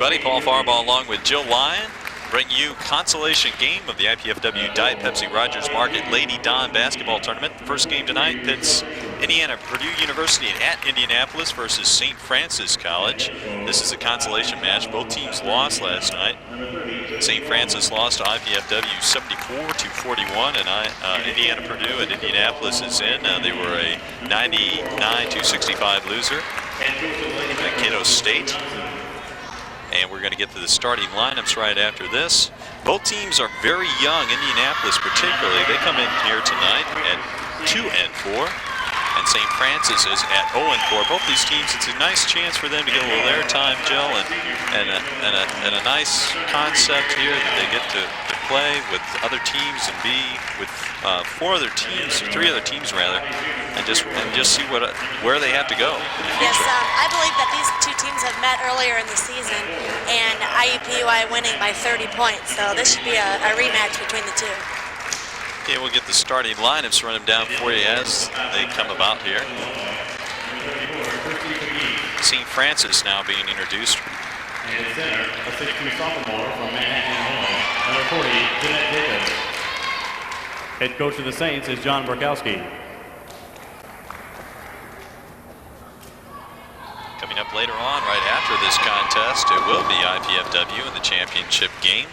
everybody. Paul Farbaugh along with Jill Lyon bring you consolation game of the IPFW Diet Pepsi Rogers Market Lady Don basketball tournament. The first game tonight pits Indiana Purdue University at Indianapolis versus St. Francis College. This is a consolation match. Both teams lost last night. St. Francis lost to IPFW 74-41, and Indiana Purdue at Indianapolis is in. They were a 99-65 loser at Cato State. And we're going to get to the starting lineups right after this. Both teams are very young. Indianapolis particularly, they come in here tonight at 2-4. And St. Francis is at 0-4. Both these teams, it's a nice chance for them to get a little airtime, Jill, and a nice concept here that they get to play with other teams and be with three other teams rather, and just see where they have to go. Yes, I believe that these two teams have met earlier in the season, and IUPUI winning by 30 points. So this should be a rematch between the two. Okay, we'll get the starting lineups, run them down for you as they come about here. St. Francis now being introduced. And the center, a 6'2" sophomore from Manhattan, number 40, Jeanette Jacobs. Head coach of the Saints is John Borkowski. Coming up later on, right after this contest, it will be IPFW in the championship game.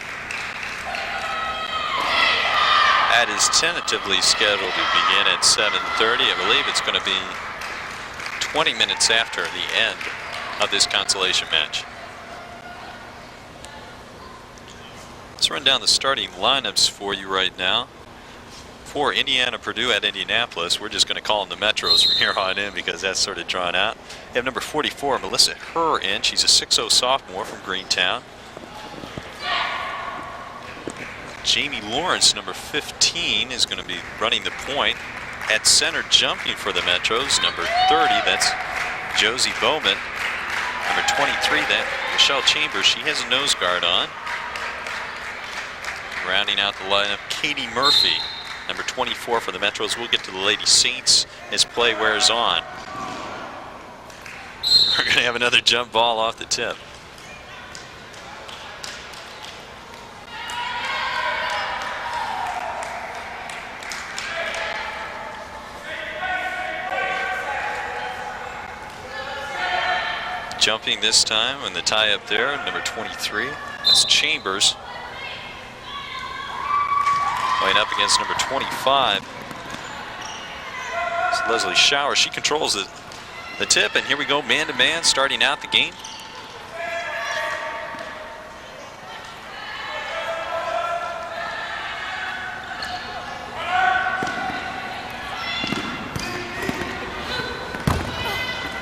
That is tentatively scheduled to begin at 7:30. I believe it's going to be 20 minutes after the end of this consolation match. Let's run down the starting lineups for you right now. For Indiana Purdue at Indianapolis, we're just going to call them the Metros from here on in because that's sort of drawn out. We have number 44, Melissa Herr in. She's a 6'0" sophomore from Greentown. Jamie Lawrence, number 15, is going to be running the point. At center jumping for the Metros, number 30, that's Josie Bowman. Number 23, that Michelle Chambers, she has a nose guard on. Rounding out the lineup, Katie Murphy, number 24 for the Metros. We'll get to the Lady Saints as play wears on. We're going to have another jump ball off the tip. Jumping this time on the tie up there, number 23, that's Chambers. Going up against number 25. It's Leslie Shower. She controls the tip, and here we go, man-to-man, starting out the game.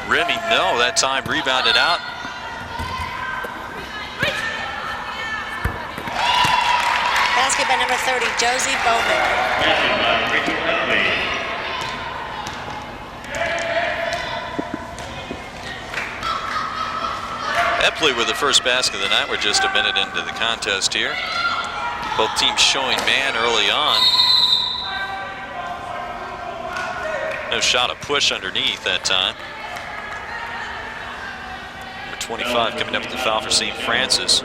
Remy, no, that time rebounded out. Basket by number 30, Josie Bowman. Epley with the first basket of the night. We're just a minute into the contest here. Both teams showing man early on. No shot, a push underneath that time. 25 coming up with the foul for St. Francis.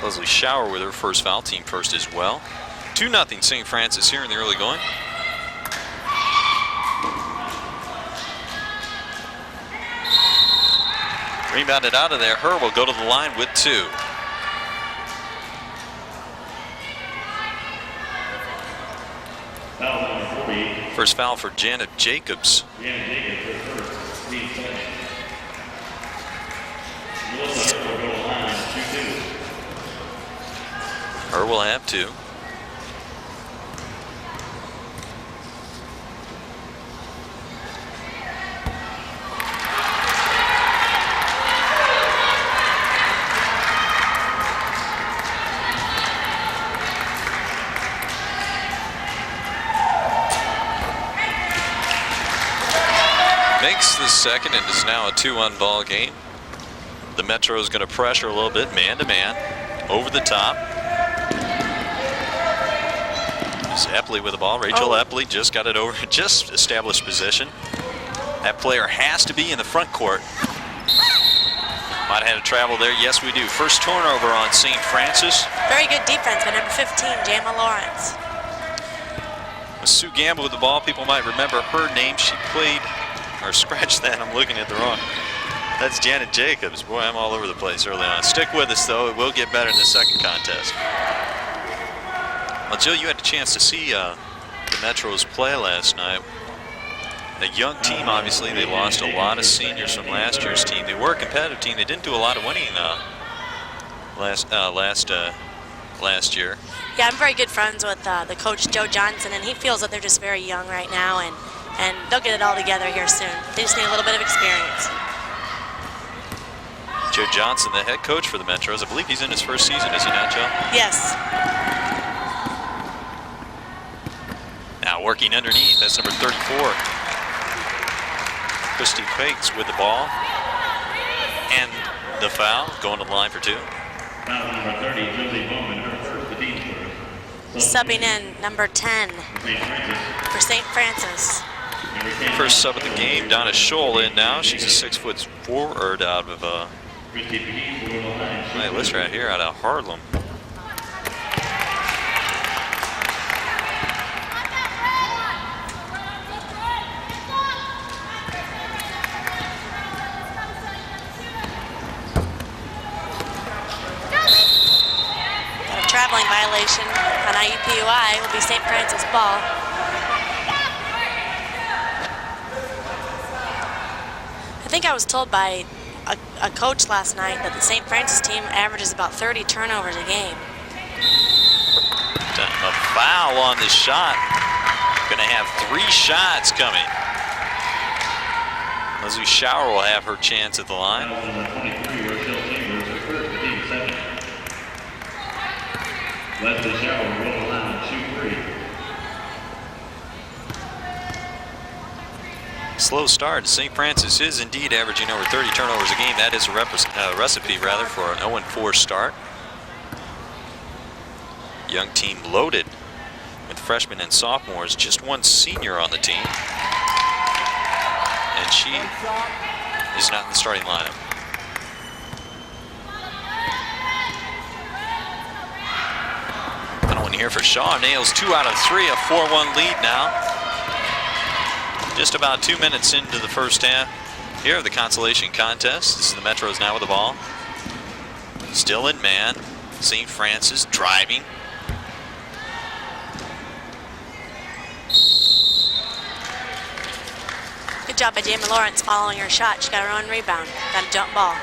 Leslie Shower with her first foul, team first as well. 2-0 St. Francis here in the early going. Rebounded out of there. Herr will go to the line with 2. First foul for Janet Jacobs. Herr will have 2. Makes the second, and is now a 2-1 ball game. The Metro is going to pressure a little bit, man-to-man, over the top. It's Epley with the ball. Rachel Epley just got it over, just established position. That player has to be in the front court. Might have had to travel there. Yes, we do. First turnover on St. Francis. Very good defense by number 15, Jama Lawrence. Sue Gamble with the ball. People might remember her name. She played, or scratch that, I'm looking at the wrong. That's Janet Jacobs. Boy, I'm all over the place early on. Stick with us, though. It will get better in the second contest. Well, Jill, you had a chance to see the Metros play last night. A young team, obviously. They lost a lot of seniors from last year's team. They were a competitive team. They didn't do a lot of winning last year. Yeah, I'm very good friends with the coach, Joe Johnson, and he feels that they're just very young right now, and they'll get it all together here soon. They just need a little bit of experience. Joe Johnson, the head coach for the Metros. I believe he's in his first season, is he not, Joe? Yes. Now working underneath, that's number 34. Christy Quakes with the ball. And the foul, going to the line for two. Foul number 30, Josie Bowman, her first, the team's first. Subbing in number 10 for St. Francis. First sub of the game, Donna Scholl in now. She's a 6' forward out of my list right here, out of Harlem. Got a traveling violation on IUPUI. Will be St. Francis ball. I think I was told by a coach last night that the St. Francis team averages about 30 turnovers a game. A foul on the shot. Going to have 3 shots coming. Leslie Shower will have her chance at the line. Leslie Shower will allow 2-3. Slow start. St. Francis is indeed averaging over 30 turnovers a game. That is a recipe, rather, for an 0-4 start. Young team loaded with freshmen and sophomores. Just one senior on the team. And she is not in the starting lineup. Another one here for Shaw. Nails 2 out of 3, a 4-1 lead now. Just about 2 minutes into the first half here of the consolation contest. This is the Metros now with the ball. Still in man. St. Francis driving. Good job by Jamie Lawrence following her shot. She got her own rebound. Got a jump ball.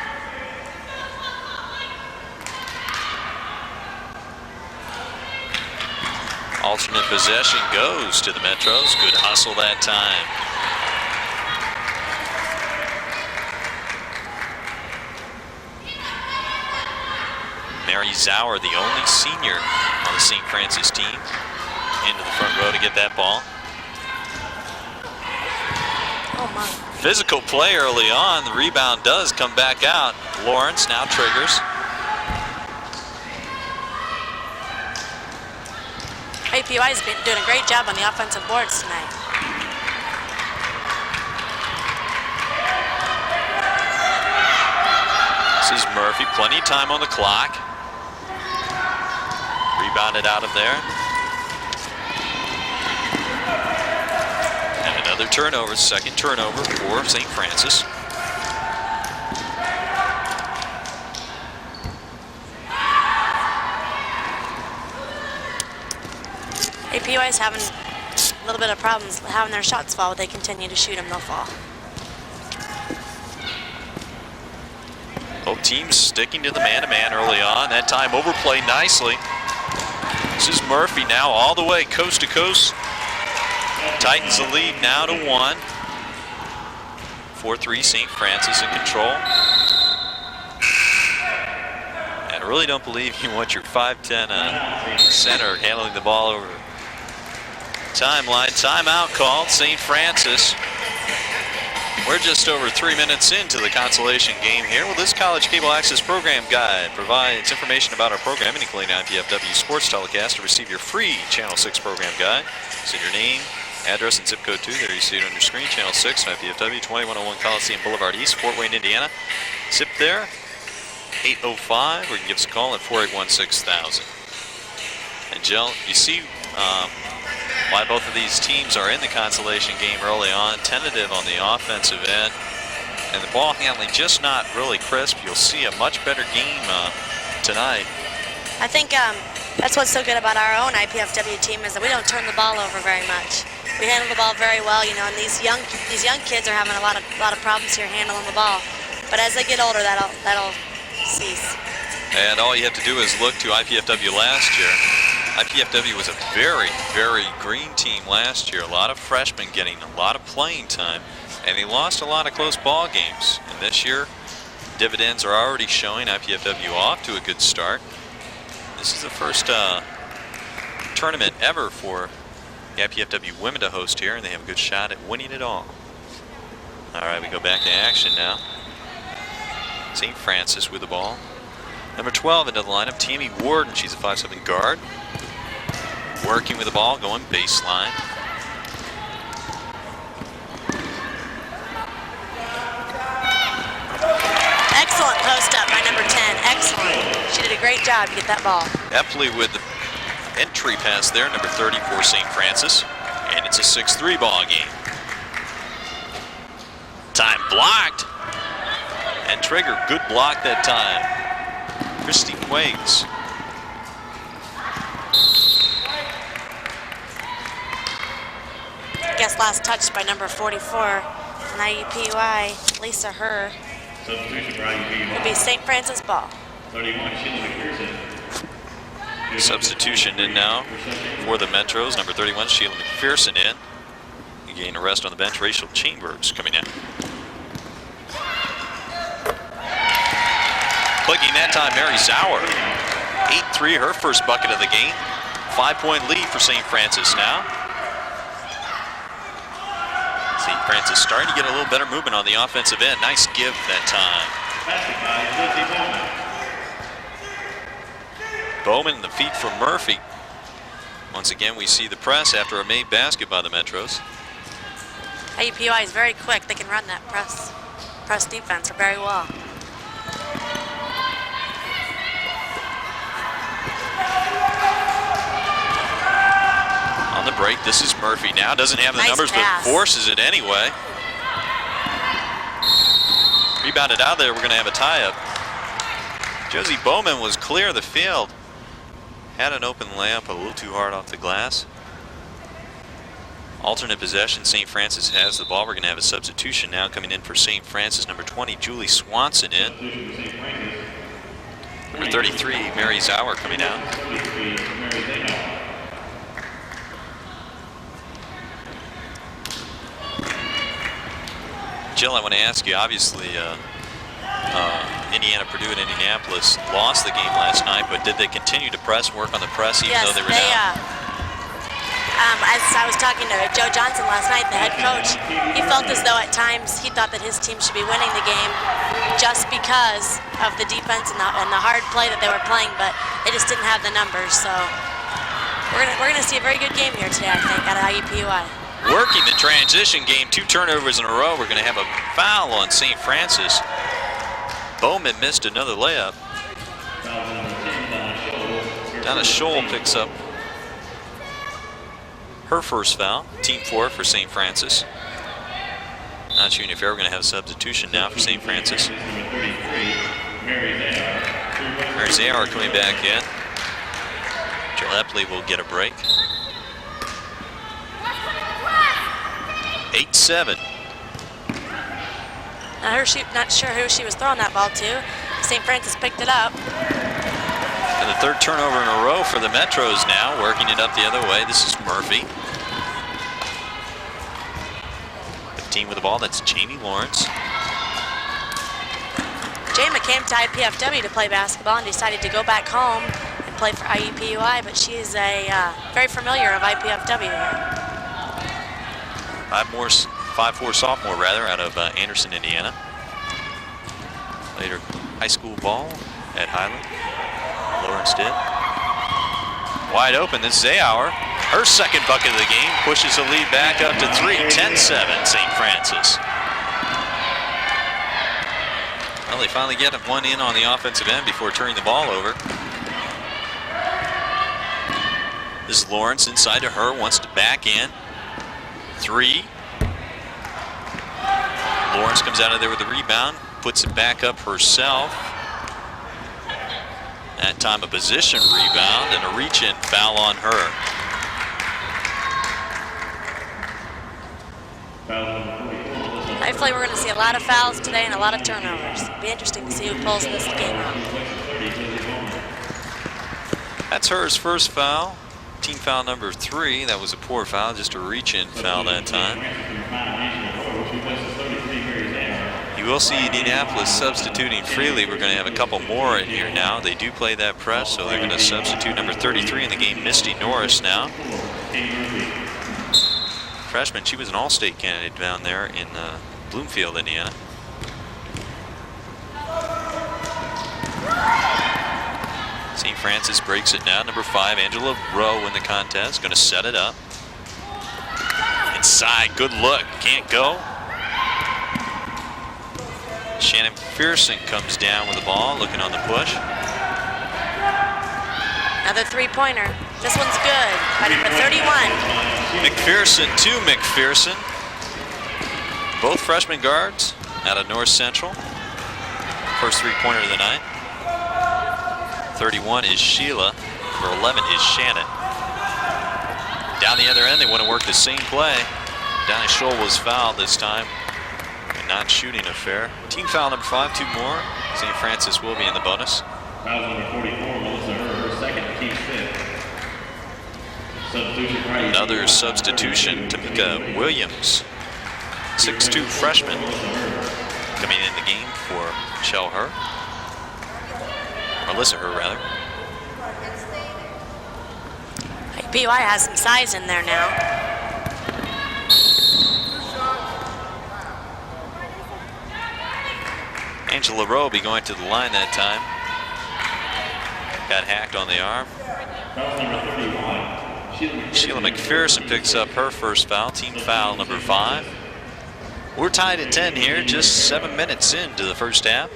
Alternate possession goes to the Metros. Good hustle that time. Mary Zauer, the only senior on the St. Francis team, into the front row to get that ball. Oh my. Physical play early on. The rebound does come back out. Lawrence now triggers. IUPUI has been doing a great job on the offensive boards tonight. This is Murphy. Plenty of time on the clock. Rebounded out of there. And another turnover, second turnover for St. Francis. IUPUI is having a little bit of problems having their shots fall, but they continue to shoot them, they'll fall. Both teams sticking to the man-to-man early on. That time overplayed nicely. This is Murphy now all the way coast to coast. Tightens the lead now to 1. 4-3 St. Francis in control. And I really don't believe you want your 5'10" center handling the ball over timeline. Timeout called, St. Francis. We're just over 3 minutes into the consolation game here. Well, this College Cable Access Program Guide provides information about our programming, including IPFW Sports Telecast. To receive your free Channel 6 program guide, send your name, address, and zip code to. There you see it on your screen. Channel 6, IPFW, 2101 Coliseum Boulevard East, Fort Wayne, Indiana. Zip there. 805, or you can give us a call at 481-6000. And Jill, you see why both of these teams are in the consolation game early on, tentative on the offensive end, and the ball handling just not really crisp. You'll see a much better game tonight. I think that's what's so good about our own IPFW team is that we don't turn the ball over very much. We handle the ball very well, you know, and these young kids are having a lot of problems here handling the ball. But as they get older, that'll cease. And all you have to do is look to IPFW last year. IPFW was a very, very green team last year. A lot of freshmen getting a lot of playing time, and they lost a lot of close ball games. And this year, dividends are already showing. IPFW off to a good start. This is the first tournament ever for the IPFW women to host here, and they have a good shot at winning it all. All right, we go back to action now. St. Francis with the ball. Number 12 into the lineup, Tammy Warden. She's a 5'7" guard. Working with the ball, going baseline. Excellent post up by number 10. Excellent. She did a great job to get that ball. Epley with the entry pass there, number 30 for St. Francis. And it's a 6-3 ball game. Time blocked. And Trigger, good block that time. Christy Quags. I guess last touch by number 44 in IUPUI, Lisa Herr. Substitution for IUPUI. It'll be St. Francis ball. 31, Sheila McPherson. Substitution in now for the Metros. Number 31, Sheila McPherson in. You gain a rest on the bench. Rachel Chambers coming in. Clicking that time, Mary Sauer. 8-3, her first bucket of the game. 5-point lead for St. Francis now. St. Francis starting to get a little better movement on the offensive end. Nice give that time. Bowman, the feet from Murphy. Once again, we see the press after a made basket by the Metros. IUPUI is very quick. They can run that press defense very well. On the break, this is Murphy now. Doesn't have the Nice numbers, pass. but forces it anyway. Rebounded out there. We're going to have a tie-up. Josie Bowman was clear of the field. Had an open layup a little too hard off the glass. Alternate possession. St. Francis has the ball. We're going to have a substitution now coming in for St. Francis. Number 20, Julie Swanson in. Number 33, Mary Sauer coming out. Jill, I want to ask you, obviously, Indiana, Purdue, and Indianapolis lost the game last night, but did they continue to press, work on the press, even though they were down? As I was talking to Joe Johnson last night, the head coach, he felt as though at times he thought that his team should be winning the game just because of the defense and the hard play that they were playing, but they just didn't have the numbers. So we're gonna see a very good game here today, I think, out of IUPUI. Working the transition game, 2 turnovers in a row. We're going to have a foul on St. Francis. Bowman missed another layup. Donna Scholl picks up her first foul. Team 4 for St. Francis. Not sure if we're going to have a substitution now for St. Francis. Mary Zayar coming back in. Jill Epley will get a break. 8-7. Not sure who she was throwing that ball to. St. Francis picked it up. And the 3rd turnover in a row for the Metros now, working it up the other way. This is Murphy. 15 with the ball, that's Jamie Lawrence. Jama came to IPFW to play basketball and decided to go back home and play for IUPUI, but she's very familiar of IPFW here. 5'4" sophomore rather, out of Anderson, Indiana. Later high school ball at Highland. Lawrence did. Wide open, this is Zayauer. Her second bucket of the game pushes the lead back up to 3, 10-7 St. Francis. Well, they finally get one in on the offensive end before turning the ball over. This is Lawrence inside to her, wants to back in. 3. Lawrence comes out of there with the rebound, puts it back up herself. That time a position rebound and a reach-in foul on her. Hopefully we're going to see a lot of fouls today and a lot of turnovers. It'll be interesting to see who pulls this game out. That's hers first foul. Team foul number 3. That was a poor foul, just a reach-in foul that time. You will see Indianapolis substituting freely. We're going to have a couple more in here now. They do play that press, so they're going to substitute number 33 in the game, Misty Norris now. Freshman, she was an all-state candidate down there in Bloomfield, Indiana. St. Francis breaks it now. Number 5, Angela Rowe in the contest. Going to set it up. Inside, good look. Can't go. Shannon McPherson comes down with the ball, looking on the push. Another three-pointer. This one's good by number 31. McPherson to McPherson. Both freshman guards out of North Central. First three-pointer of the night. 31 is Sheila. Number 11 is Shannon. Down the other end, they want to work the same play. Donnie Scholl was fouled this time. A non-shooting affair. Team foul number 5, 2 more. St. Francis will be in the bonus. Foul number 44, Melissa Herr, second, team 5th. Substitution. Another substitution, Tamika Williams. 6'2" freshman coming in the game for Michelle Herr. Melissa Herr, rather. IUPUI has some size in there now. Angela Rowe will be going to the line that time. Got hacked on the arm. Sheila McPherson picks up her first foul, team foul number 5. We're tied at 10 here, just 7 minutes into the first half.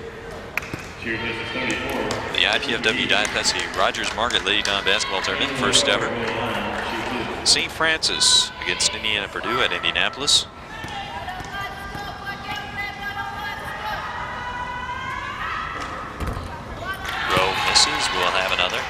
The IPFW Diet Pepsi Rogers Margaret Lady Dawn Basketball Tournament, first ever. St. Francis against Indiana Purdue at Indianapolis. Rowe misses, we'll have another.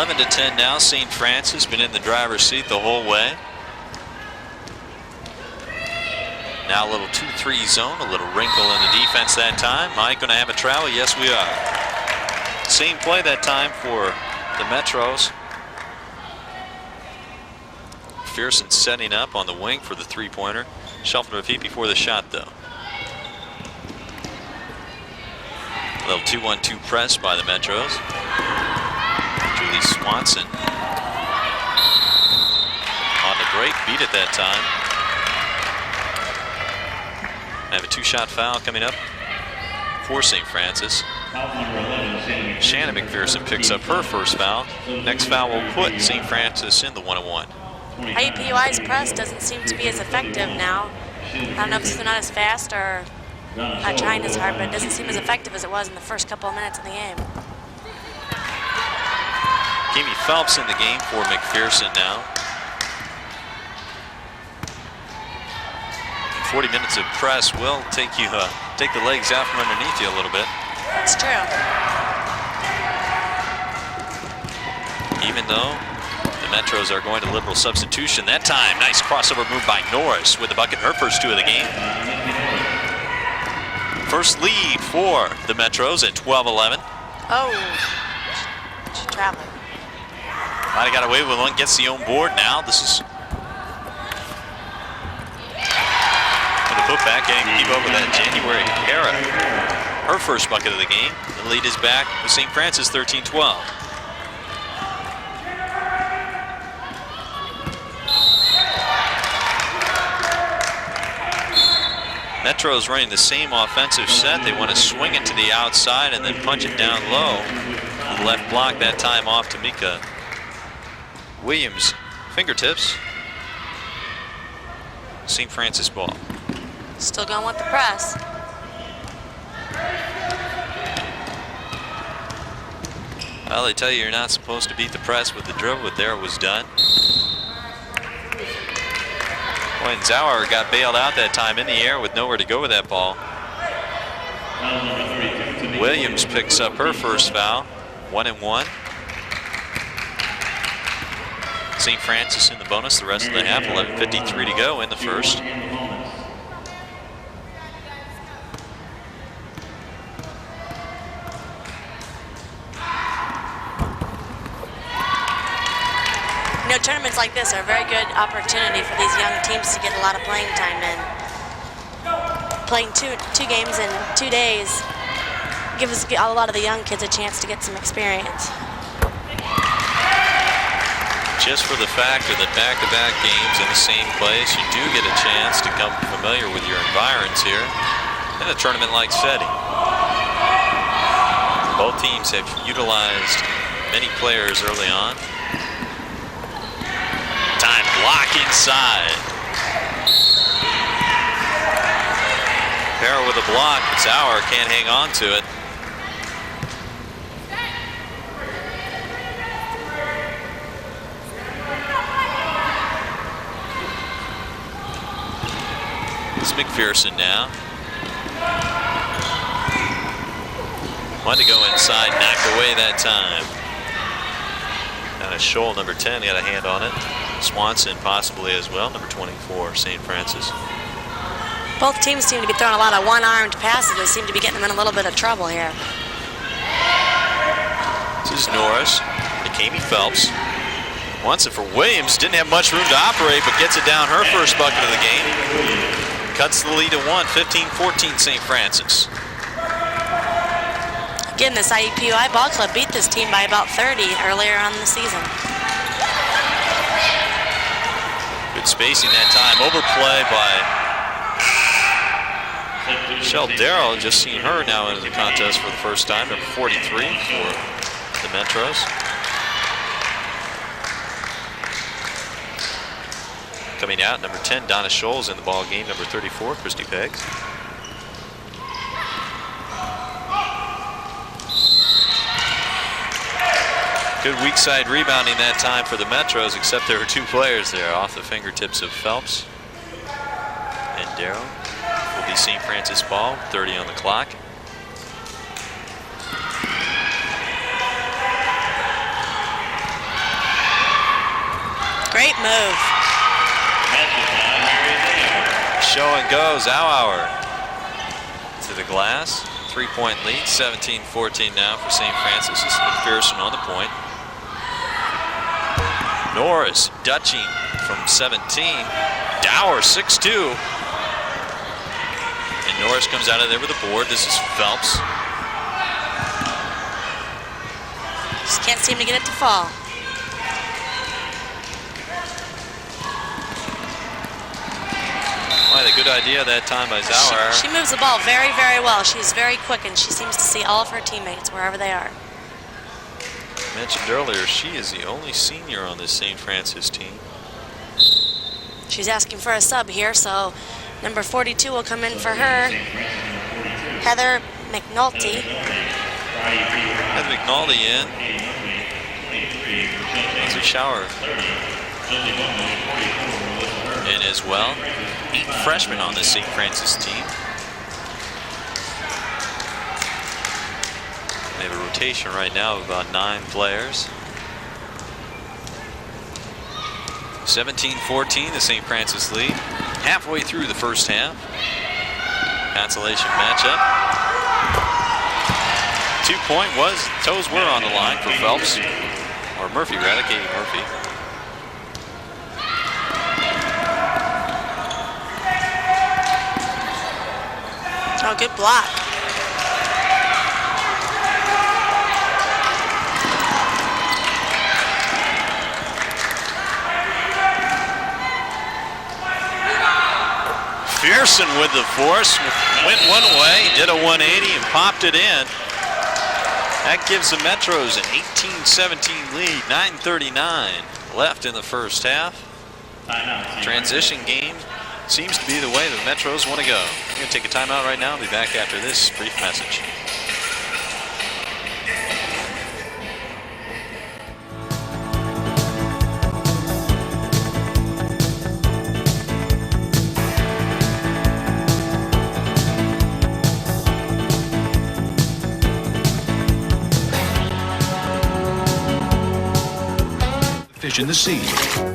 To 10 now. St. Francis been in the driver's seat the whole way. Now a little 2-3 zone, a little wrinkle in the defense that time. Am I going to have a travel? Yes, we are. Same play that time for the Metros. McPherson setting up on the wing for the three-pointer. Shuffled her feet before the shot, though. A little 2-1-2 press by the Metros. Julie Swanson on the break, beat it that time. I have a 2-shot foul coming up for St. Francis. Shannon McPherson picks up her first foul. Next foul will put St. Francis in the 1-on-1. IUPUI's press doesn't seem to be as effective now. I don't know if they're not as fast or not trying as hard, but it doesn't seem as effective as it was in the first couple of minutes of the game. Kimmy Phelps in the game for McPherson now. 40 minutes of press will take you take the legs out from underneath you a little bit. That's true. Even though the Metros are going to liberal substitution that time. Nice crossover move by Norris with the bucket, her first 2 of the game. First lead for the Metros at 12-11. Oh, she traveled. Might have got away with one, gets the own board now. This is the putback, getting to keep up with that January era. Her first bucket of the game. The lead is back with St. Francis 13-12. Metro's running the same offensive set. They want to swing it to the outside and then punch it down low. The left block that time off to Mika Williams. Fingertips. St. Francis ball. Still going with the press. Well, they tell you you're not supposed to beat the press with the dribble, but there it was done. Boy, and Zauer got bailed out that time in the air with nowhere to go with that ball. Williams picks up her first foul. 1-1. St. Francis in the bonus the rest of the half. 11:53 to go in the first. You know, tournaments like this are a very good opportunity for these young teams to get a lot of playing time in. Playing two games in 2 days gives a lot of the young kids a chance to get some experience. Just for the fact of the back-to-back games in the same place, you do get a chance to become familiar with your environs here in a tournament like setting. Both teams have utilized many players early on. Time block inside. Para with a block, but Zauer can't hang on to it. It's McPherson now. Wanted to go inside, knocked away that time. And a Scholl, number 10, got a hand on it. Swanson possibly as well, number 24, St. Francis. Both teams seem to be throwing a lot of one-armed passes. They seem to be getting them in a little bit of trouble here. This is Norris, Akemi Phelps. Wants it for Williams, didn't have much room to operate, but gets it down, her first bucket of the game. Cuts the lead to 1, 15-14 St. Francis. Again, this IUPUI ball club beat this team by about 30 earlier on in the season. Good spacing that time. Overplay by Michelle Darrow. Just seen her now in the contest for the first time. Number 43 for the Metros. Coming out, number 10, Donna Scholl's in the ball game. Number 34, Christy Peggs. Good weak side rebounding that time for the Metros, except there were two players there off the fingertips of Phelps and Darrow. Will be St. Francis ball, 30 on the clock. Great move. Show and go, Zauer to the glass. 3-point lead, 17-14 now for St. Francis. This is McPherson on the point. Norris dutching from 17. Dower 6'2". And Norris comes out of there with a board. This is Phelps. Just can't seem to get it to fall. Well, a good idea that time by Zauer. She moves the ball very, very well. She's very quick, and she seems to see all of her teammates wherever they are. I mentioned earlier, she is the only senior on this St. Francis team. She's asking for a sub here, so number 42 will come in for her. Heather McNulty. Heather McNulty in. As a shower in as well. 8 freshmen on this St. Francis team. They have a rotation right now of about 9 players. 17-14, the St. Francis lead. Halfway through the first half. Consolation matchup. 2-point was, toes were on the line for Phelps. Or Murphy, rather, Katie Murphy. Oh, good block. McPherson with the force. Went one way, did a 180, and popped it in. That gives the Metros an 18-17 lead, 9:39 left in the first half. Transition game seems to be the way the Metros want to go. We're going to take a timeout right now. I'll be back after this brief message. Fish in the sea.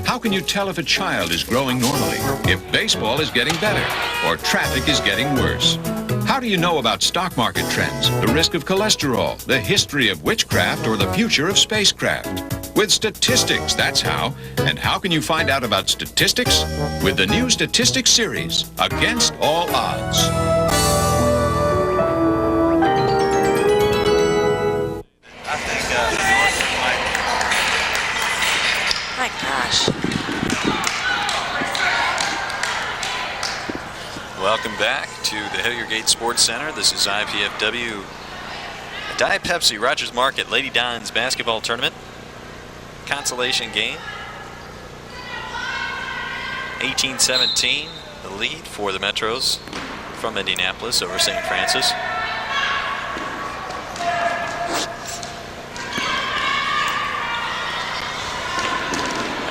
How can you tell if a child is growing normally, if baseball is getting better, or traffic is getting worse? How do you know about stock market trends, the risk of cholesterol, the history of witchcraft, or the future of spacecraft? With statistics, that's how. And how can you find out about statistics? With the new Statistics series, Against All Odds. My gosh. Welcome back to the Hilliard Gate Sports Center. This is IPFW Diet Pepsi Rogers Market Lady Dons basketball tournament consolation game. 18-17, the lead for the Metros from Indianapolis over St. Francis.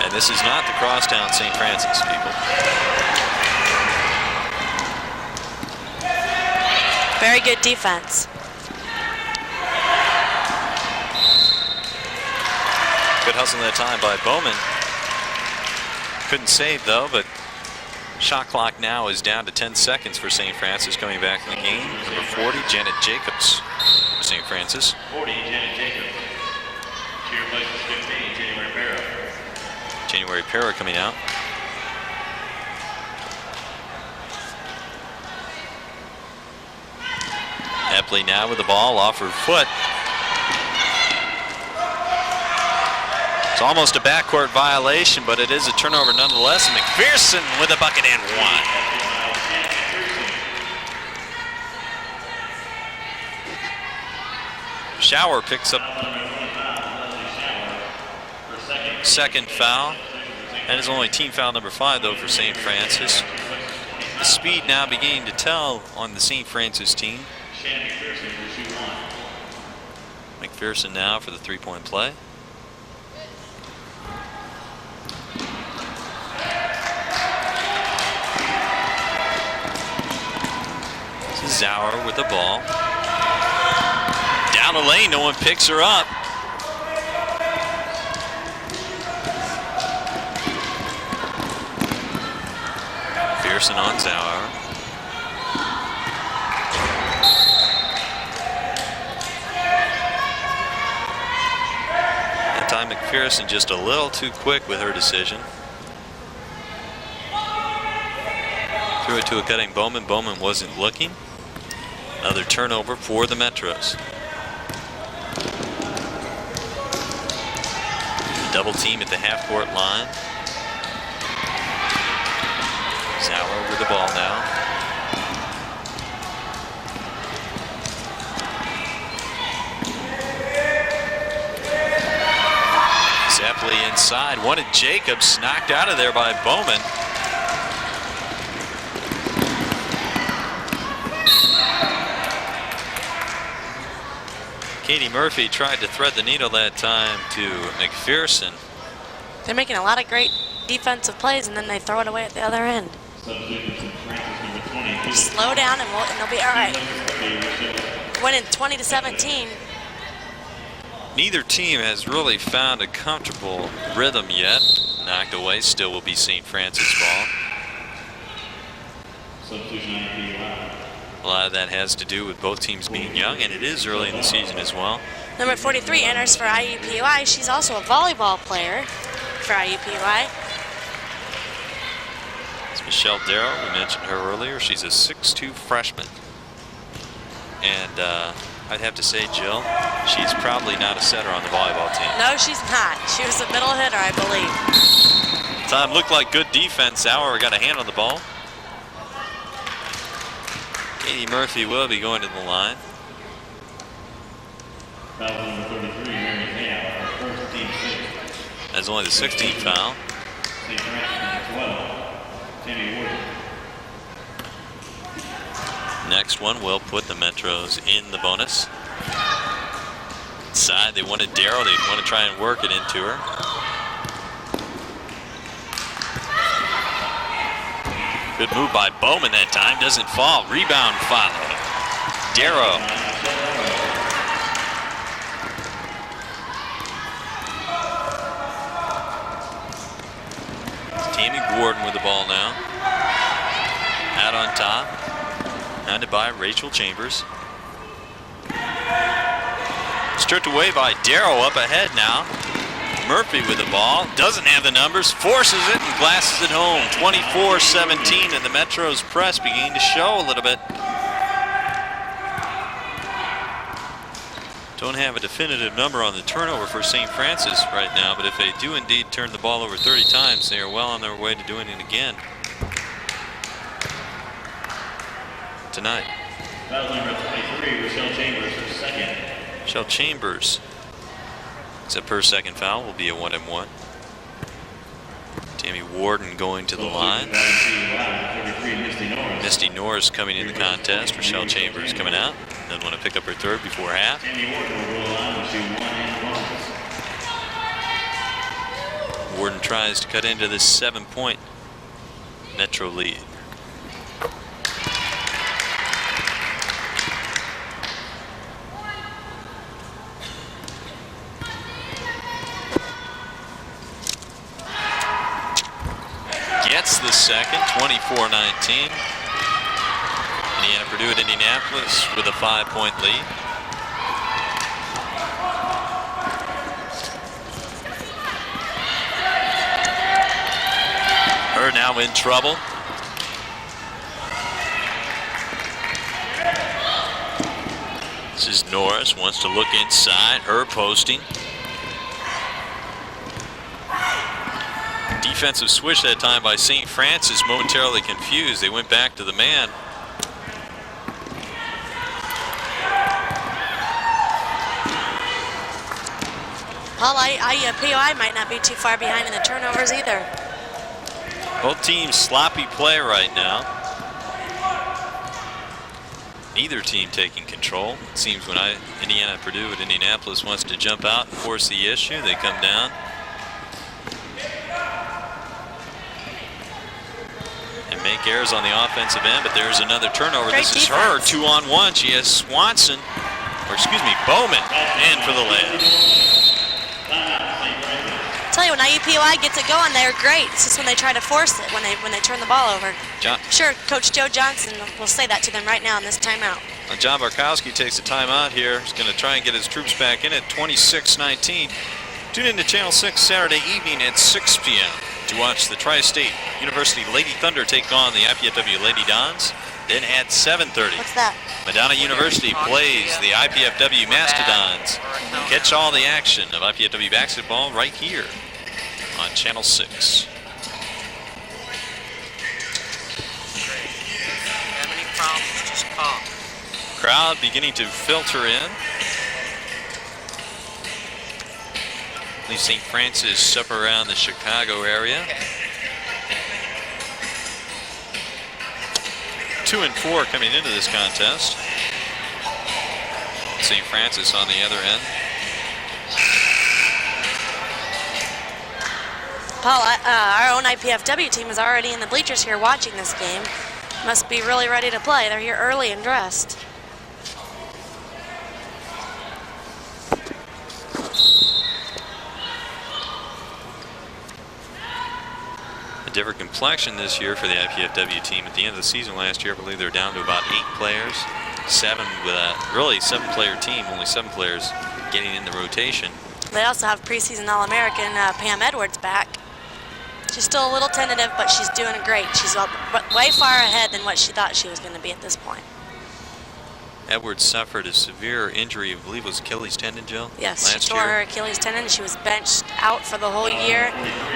And this is not the crosstown St. Francis, people. Very good defense. Good hustle that time by Bowman. Couldn't save though, but shot clock now is down to 10 seconds for St. Francis coming back in the game. Number 40, Janet Jacobs for St. Francis. 40, Janet Jacobs. She replaces 15, January Para. January Para coming out. Epley now with the ball off her foot. It's almost a backcourt violation, but it is a turnover nonetheless. And McPherson with a bucket and one. Shower picks up second foul. That is only team foul number 5 though for St. Francis. The speed now beginning to tell on the St. Francis team. McPherson now for the three-point play. This is Zauer with the ball. Down the lane, no one picks her up. McPherson on Zauer. That time McPherson just a little too quick with her decision. Threw it to a cutting Bowman. Bowman wasn't looking. Another turnover for the Metros. Double team at the half-court line. Zauer with the ball now. Zeppeli inside. Wanted Jacobs, knocked out of there by Bowman. Katie Murphy tried to thread the needle that time to McPherson. They're making a lot of great defensive plays, and then they throw it away at the other end. Slow down, and they'll be all right. Winning 20-17. Neither team has really found a comfortable rhythm yet. Knocked away still will be St. Francis ball. A lot of that has to do with both teams being young, and it is early in the season as well. Number 43 enters for IUPUI. She's also a volleyball player for IUPUI. It's Michelle Darrow. We mentioned her earlier. She's a 6'2 freshman. And I'd have to say, Jill, she's probably not a setter on the volleyball team. No, she's not. She was a middle hitter, I believe. Time looked like good defense. Zauer got a hand on the ball. Katie Murphy will be going to the line. Foul number 33, Mary Hale, her first team six. That's only the 16th foul. St. Francis number 12, Tammy Ward. Next one will put the Metros in the bonus. Inside, they wanted Darrow. They want to try and work it into her. Good move by Bowman that time. Doesn't fall. Rebound follow. Darrow. Tammy Gordon with the ball now. Out on top. Handed by Rachel Chambers. Stripped away by Darrow up ahead now. Murphy with the ball. Doesn't have the numbers. Forces it and glasses it home. 24-17, and the Metros press beginning to show a little bit. Don't have a definitive number on the turnover for St. Francis right now, but if they do indeed turn the ball over 30 times, they are well on their way to doing it again tonight. Foul number 23, Rochelle Chambers, her second. Rochelle Chambers, except her second foul, will be a 1-and-1. Tammy Warden going to the line. Misty Norris coming in the contest. Rochelle Chambers coming out. Doesn't want to pick up her third before half. Warden tries to cut into this 7-point Metro lead. Gets the second, 24-19. Indiana Purdue at Indianapolis with a 5-point lead. Her now in trouble. This is Norris, wants to look inside, her posting. Defensive switch that time by St. Francis, momentarily confused. They went back to the man. Paul, IUPUI might not be too far behind in the turnovers either. Both teams sloppy play right now. Neither team taking control. It seems when Indiana Purdue at Indianapolis wants to jump out and force the issue, they come down and make errors on the offensive end, but there's another turnover. Great This is defense. her, 2-on-1. She has Swanson, or excuse me, Bowman, in for the layup. Tell you, when IUPUI gets it going, they're great. It's just when they try to force it, when they turn the ball over. Sure, Coach Joe Johnson will say that to them right now in this timeout. John Barkowski takes a timeout here. He's going to try and get his troops back in at 26-19. Tune in to Channel 6 Saturday evening at 6 p.m. to watch the Tri-State University Lady Thunder take on the IPFW Lady Dons. Then at 7:30, What's that? Madonna University plays the IPFW Mastodons. Catch all the action of IPFW basketball right here on Channel 6. Have any problems, just call. Crowd beginning to filter in. Leave St. Francis up around the Chicago area. 2 and 4 coming into this contest. St. Francis on the other end. Paul, our own IPFW team is already in the bleachers here watching this game. Must be really ready to play. They're here early and dressed. A different complexion this year for the IPFW team. At the end of the season last year, I believe they're down to about 8 players. 7 with a really 7-player team, only 7 players getting in the rotation. They also have preseason All-American Pam Edwards back. She's still a little tentative, but she's doing great. She's way far ahead than what she thought she was going to be at this point. Edwards suffered a severe injury, I believe it was Achilles tendon, Jill? Yes, she last tore year. her Achilles tendon. She was benched out for the whole year.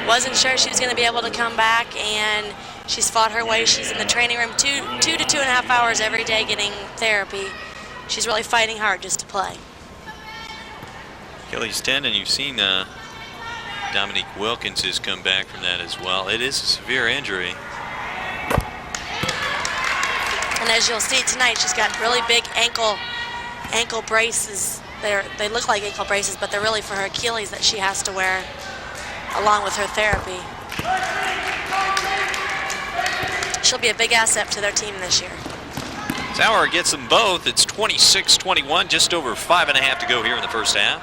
Wasn't sure she was going to be able to come back, and She's fought her way. She's in the training room 2 to 2.5 hours every day getting therapy. She's really fighting hard just to play. Achilles tendon, you've seen Dominique Wilkins has come back from that as well. It is a severe injury. And as you'll see tonight, she's got really big ankle braces. They look like ankle braces, but they're really for her Achilles that she has to wear along with her therapy. She'll be a big asset to their team this year. Sauer gets them both. It's 26-21, just over 5.5 to go here in the first half.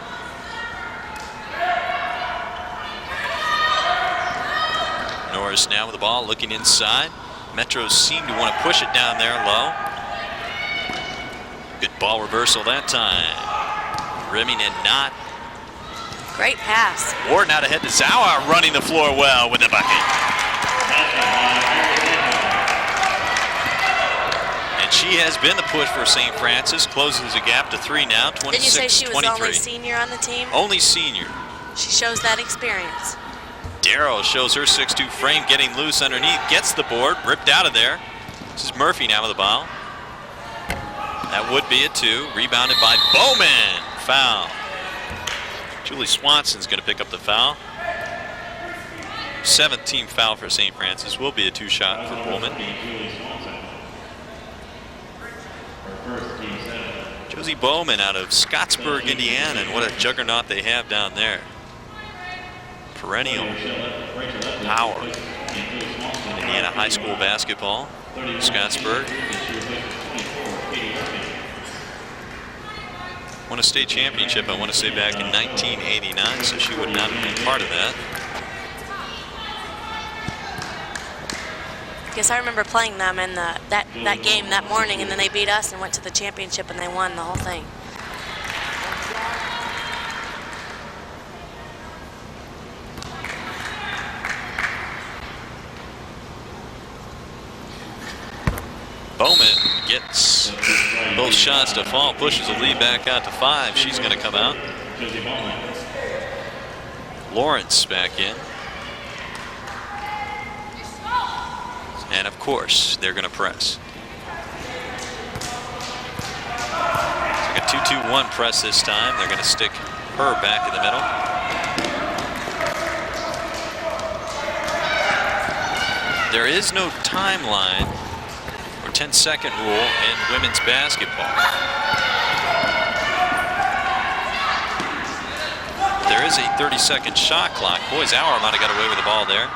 Norris now with the ball, looking inside. Metros seem to want to push it down there low. Good ball reversal that time. Rimming and not. Great pass. Ward out ahead to Sauer, running the floor well with the bucket. And she has been the push for St. Francis. Closes the gap to 3 now, 26-23. Didn't you say she was the only senior on the team? Only senior. She shows that experience. Darrow shows her 6'2" frame getting loose underneath, gets the board, ripped out of there. This is Murphy now with the ball. That would be a 2, rebounded by Bowman. Foul. Julie Swanson's going to pick up the foul. 7th team foul for St. Francis. Will be a 2-shot for Bowman. Josie Bowman out of Scottsburg, Indiana, and what a juggernaut they have down there. Perennial power. Indiana high school basketball. Scottsburg. Won a state championship, I want to say, back in 1989, so she would not have been part of that. I guess I remember playing them in that game that morning, and then they beat us and went to the championship and they won the whole thing. Bowman gets both shots to fall, pushes the lead back out to 5. She's going to come out. Lawrence back in. And of course, they're going to press. It's like a 2-2-1 press this time. They're going to stick her back in the middle. There is no timeline or 10-second rule in women's basketball. There is a 30-second shot clock. Boy, Sauer might have got away with the ball there.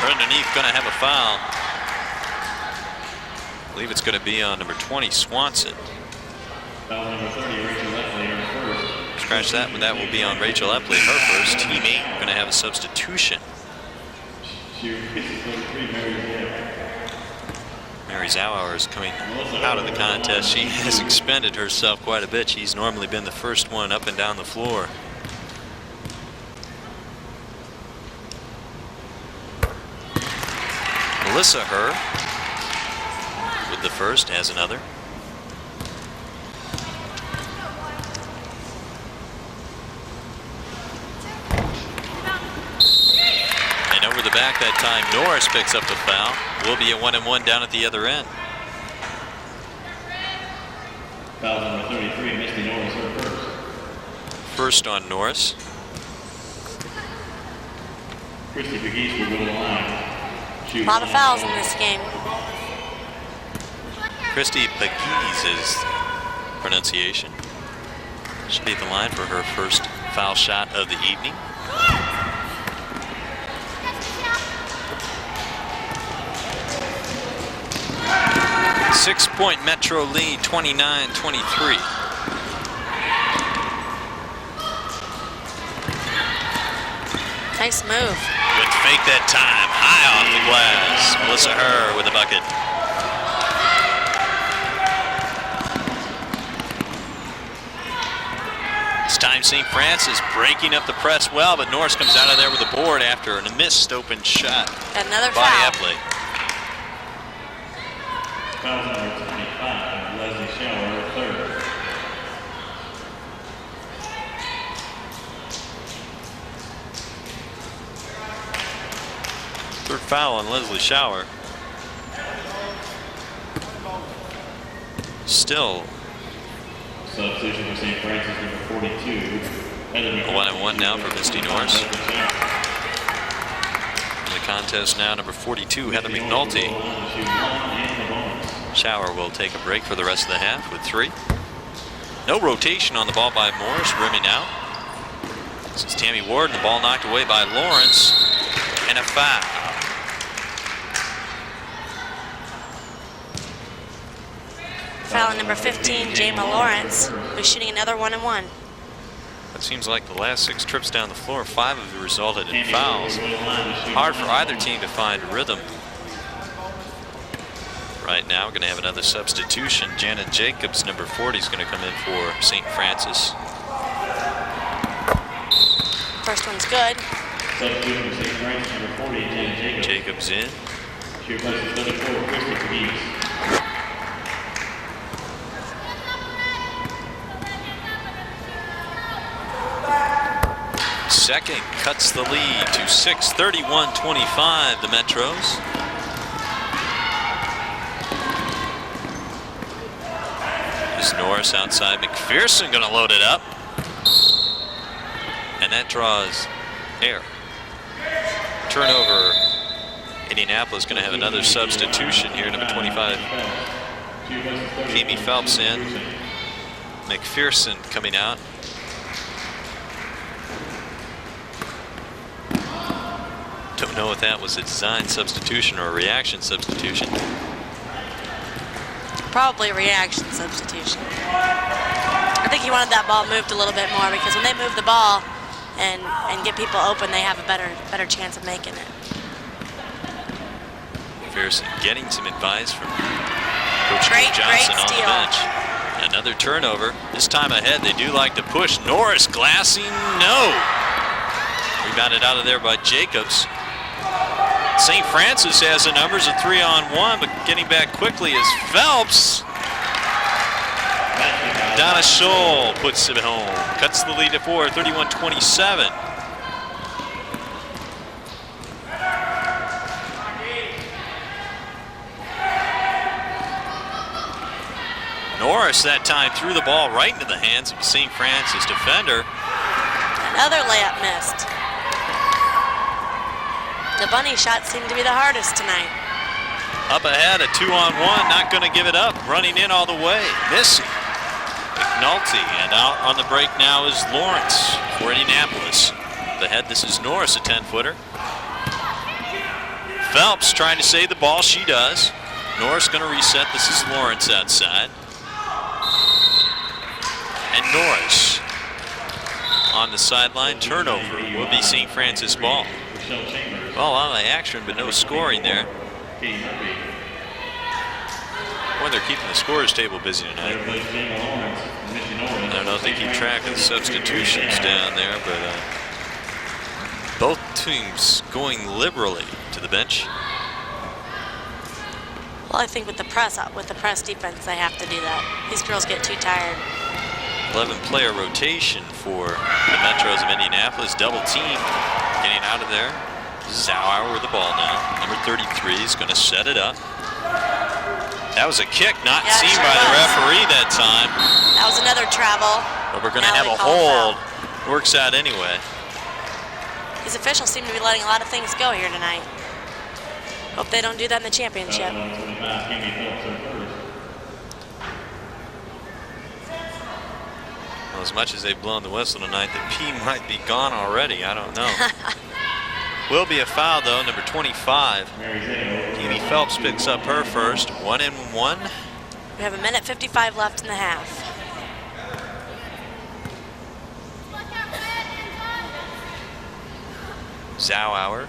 Underneath, going to have a foul. I believe it's going to be on number 20, Swanson. Scratch that, but that will be on Rachel Epley, her first. Teammate going to have a substitution. Mary Sauer is coming out of the contest. She has expended herself quite a bit. She's normally been the first one up and down the floor. Melissa Herr with the first, has another. And over the back that time, Norris picks up the foul. Will be a 1-and-1 down at the other end. Foul number 33, Misty Norris, her first. First on Norris. Christy McGee's will go to the line. A lot of fouls in this game. Christy Pegues' pronunciation. She'll be at the line for her first foul shot of the evening. Six-point Metro lead, 29-23. Nice move. Good fake that time, high off the glass. Melissa Herr with a bucket. This time St. Francis breaking up the press well, but Norris comes out of there with a board after a missed open shot. Another by foul. Epley. Foul number 25, Leslie Schauer, third. foul on Leslie Shower. Still Substitution for St. Francis, number 42. 1-1 now for Misty Norris. In the contest now, number 42, Heather McNulty. Shower will take a break for the rest of the half with 3. No rotation on the ball by Morris, rimming out. This is Tammy Ward, and the ball knocked away by Lawrence, and a foul. Foul on number 15, Jayma Lawrence, who's shooting another 1-1. It seems like the last 6 trips down the floor, 5 of them resulted in fouls. Hard for either team to find rhythm. Right now, we're going to have another substitution. Janet Jacobs, number 40, is going to come in for St. Francis. First one's good. Substitution for St. Francis, number 40, Janet Jacobs. Jacobs in. She replaces number 4, Kristen Peace. Second cuts the lead to 6, 31-25, the Metros. There's Norris outside. McPherson going to load it up. And that draws air. Turnover. Indianapolis going to have another substitution here, number 25. Kami Phelps in. McPherson coming out. Don't know if that was a design substitution or a reaction substitution. Probably a reaction substitution. I think he wanted that ball moved a little bit more, because when they move the ball and get people open, they have a better chance of making it. McPherson getting some advice from Coach Great Johnson on the steal. bench. Another turnover. This time ahead, they do like to push. Norris glassing, no. Rebounded out of there by Jacobs. St. Francis has the numbers of 3-on-1, but getting back quickly is Phelps. Donna Scholl puts it home. Cuts the lead to 4, 31-27. Norris that time threw the ball right into the hands of a St. Francis defender. Another layup missed. The bunny shots seem to be the hardest tonight. Up ahead, a 2-on-1, not going to give it up. Running in all the way, missing. McNulty, and out on the break now is Lawrence for Indianapolis. Up ahead, this is Norris, a 10-footer. Phelps trying to save the ball, she does. Norris going to reset, this is Lawrence outside. And Norris on the sideline, turnover will be St. Francis ball. Well, a lot of action, but no scoring there. Boy, they're keeping the scorers table busy tonight. I don't know if they keep track of the substitutions down there, but both teams going liberally to the bench. Well, I think with the press defense, they have to do that. These girls get too tired. 11-player rotation for the Metros of Indianapolis. Double team getting out of there. Zauer with the ball now. Number 33 is going to set it up. That was a kick not seen by the referee that time. That was another travel. But we're going to have a hold. Works out anyway. These officials seem to be letting a lot of things go here tonight. Hope they don't do that in the championship. Well, as much as they've blown the whistle tonight, the P might be gone already. I don't know. Will be a foul, though, number 25. Kami Phelps picks up her first. 1-and-1. We have 1:55 left in the half. Zauer.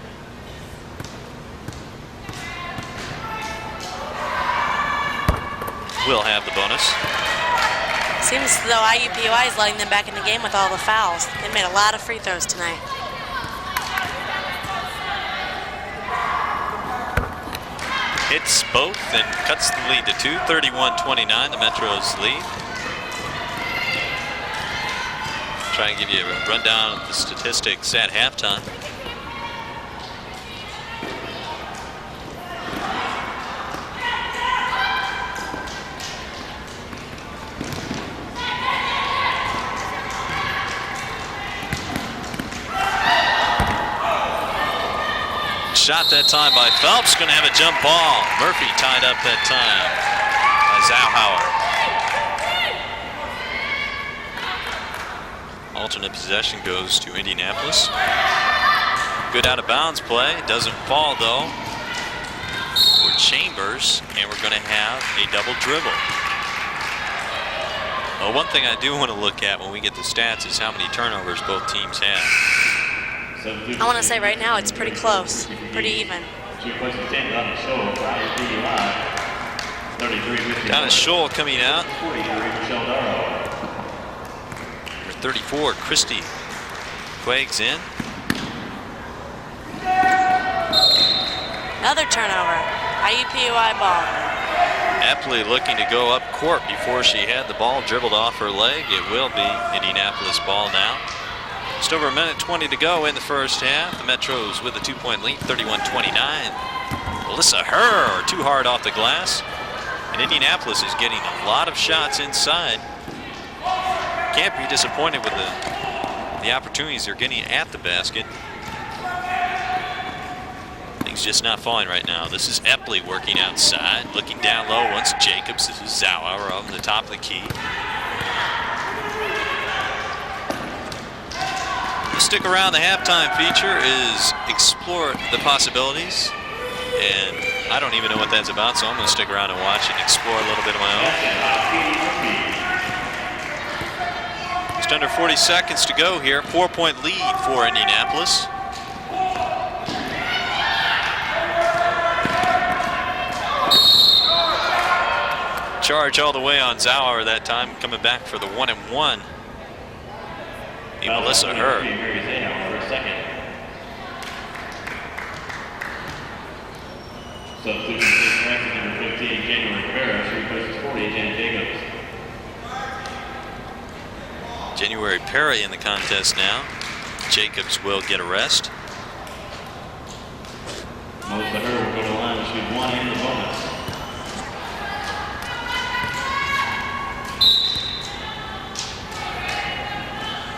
Will have the bonus. Seems as though IUPUI is letting them back in the game with all the fouls. They made a lot of free throws tonight. Hits both and cuts the lead to 2, 31-29, the Metros lead. Try and give you a rundown of the statistics at halftime. shot that time by Phelps. Going to have a jump ball. Murphy tied up that time by Zauhauer. Alternate possession goes to Indianapolis. Good out of bounds play. Doesn't fall though for Chambers, and we're going to have a double dribble. Well, one thing I do want to look at when we get the stats is how many turnovers both teams have. I want to say right now it's pretty close, pretty even. Donna Scholl coming out. Number 34, Christy Quags in. Another turnover. IUPUI ball. Epley looking to go up court before she had the ball dribbled off her leg. It will be Indianapolis ball now. Just over a minute 20 to go in the first half. The Metros with a 2-point lead, 31-29. Alyssa Herr too hard off the glass. And Indianapolis is getting a lot of shots inside. Can't be disappointed with the opportunities they're getting at the basket. Things just not falling right now. This is Epley working outside, looking down low once Jacobs. This is Zauhauer on the top of the key. The stick around the halftime feature is explore the possibilities. And I don't even know what that's about, so I'm going to stick around and watch and explore a little bit of my own. Just under 40 seconds to go here. 4-point lead for Indianapolis. Charge all the way on Zauhauer that time, coming back for the 1-and-1. Melissa Herr. Substitution number 15, January Parra. She replaces 40, Janet Jacobs. January Parra in the contest now. Jacobs will get a rest. Melissa Herr will go to the line and shoot one in the bonus.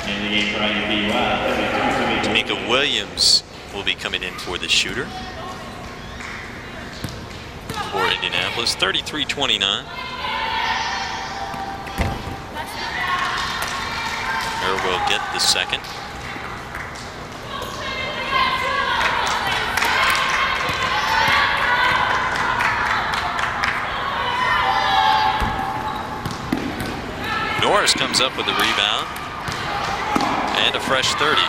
In the game for IUPUI, 32. Tamika Williams will be coming in for the shooter for Indianapolis. 33-29. Herr will get the second. Norris comes up with the rebound and a fresh 30.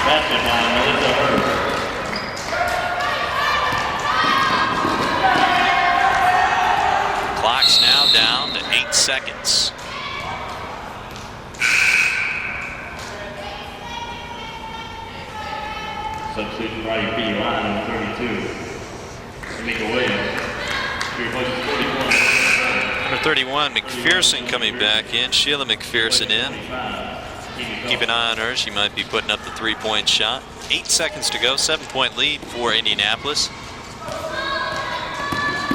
Basket by Melissa Herr. Clock's now down to 8 seconds. Substitution for IUPUI, number 32. Tamika Williams. She replaces 41. Number 31, McPherson coming back in. Sheila McPherson in. Keep an eye on her. She might be putting up the three-point shot. 8 seconds to go. 7-point lead for Indianapolis.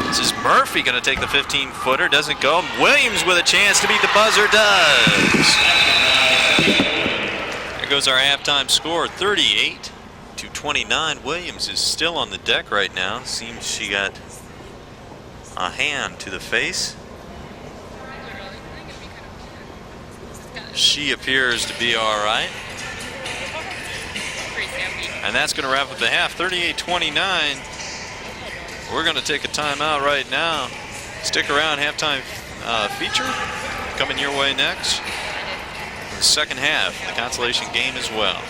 This is Murphy going to take the 15-footer. Doesn't go. Williams with a chance to beat the buzzer. Does. There goes our halftime score. 38-29. Williams is still on the deck right now. Seems she got a hand to the face. She appears to be all right. And that's going to wrap up the half. 38-29. We're going to take a timeout right now. Stick around. Halftime feature coming your way next. The second half, the consolation game as well.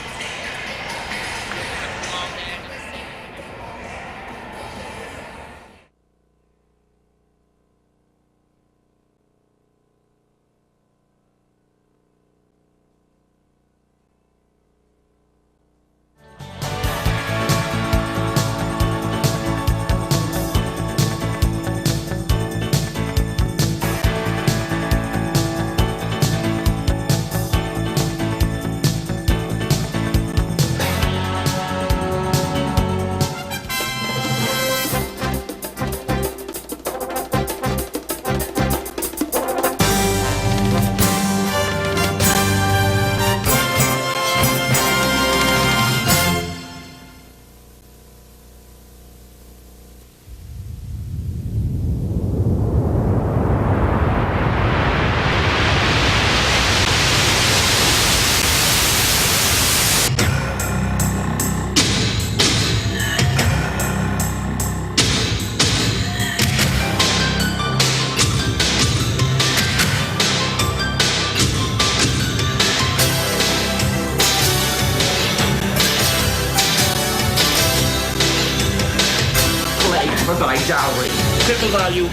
nutritional value.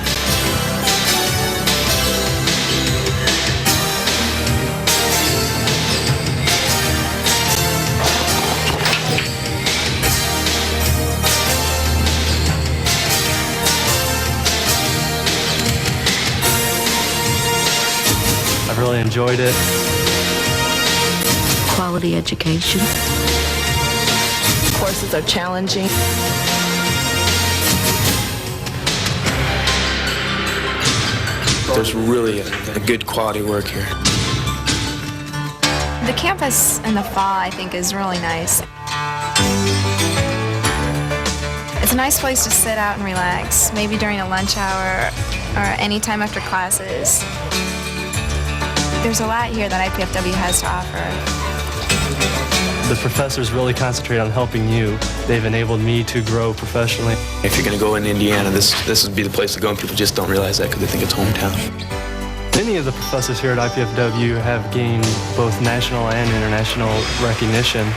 I've really enjoyed it. Quality education. Courses are challenging. There's really a good quality work here. The campus in the fall, I think, is really nice. It's a nice place to sit out and relax, maybe during a lunch hour or any time after classes. There's a lot here that IPFW has to offer. The professors really concentrate on helping you. They've enabled me to grow professionally. If you're going to go in Indiana, this would be the place to go, and people just don't realize that because they think it's hometown. Many of the professors here at IPFW have gained both national and international recognition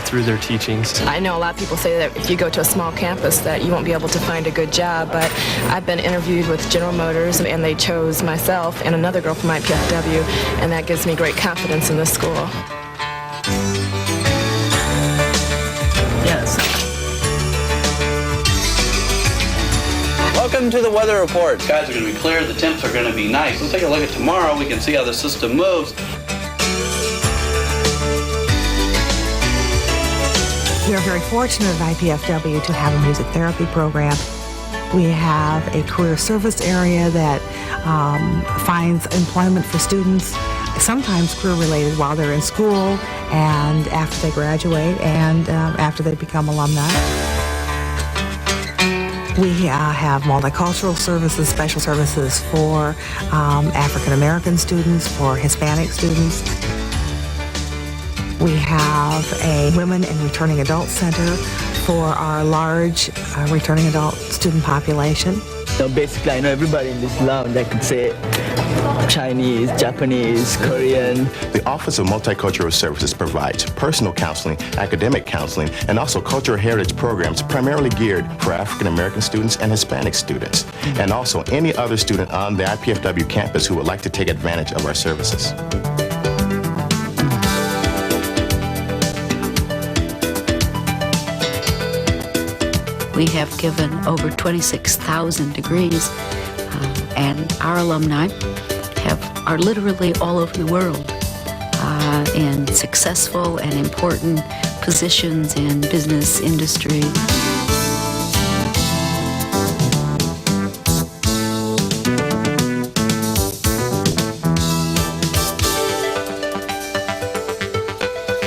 through their teachings. I know a lot of people say that if you go to a small campus that you won't be able to find a good job, but I've been interviewed with General Motors and they chose myself and another girl from IPFW, and that gives me great confidence in this school. Yes. Welcome to the weather report. Skies are going to be clear, the temps are going to be nice. Let's take a look at tomorrow. We can see how the system moves. We are very fortunate at IPFW to have a music therapy program. We have a career service area that finds employment for students, sometimes career-related while they're in school and after they graduate and after they become alumni. We have multicultural services, special Services for African American students, for Hispanic students. We have a Women and Returning Adult Center for our large returning adult student population. So basically, I know everybody in this lounge. I could say Chinese, Japanese, Korean. The Office of Multicultural Services provides personal counseling, academic counseling, and also cultural heritage programs primarily geared for African American students and Hispanic students, and also any other student on the IPFW campus who would like to take advantage of our services. We have given over 26,000 degrees, and our alumni are literally all over the world in successful and important positions in business, industry.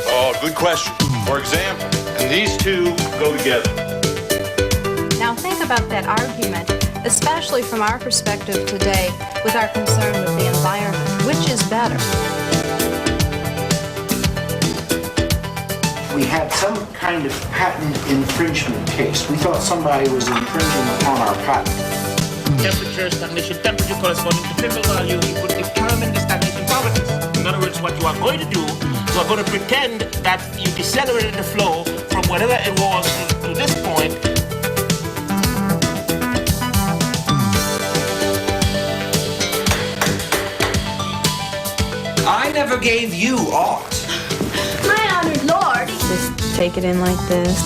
Oh, good question. For example, and these two go together. Now think about that argument, especially from our perspective today with our concern with the environment. Which is better? We had some kind of patent infringement case. We thought somebody was infringing upon our patent. Temperature, stagnation, temperature corresponding to thermal value, you could determine the stagnation properties. In other words, what you are going to do, you are going to pretend that you decelerated the flow from whatever it was to this point. I never gave you aught. My honored lord. Just take it in like this.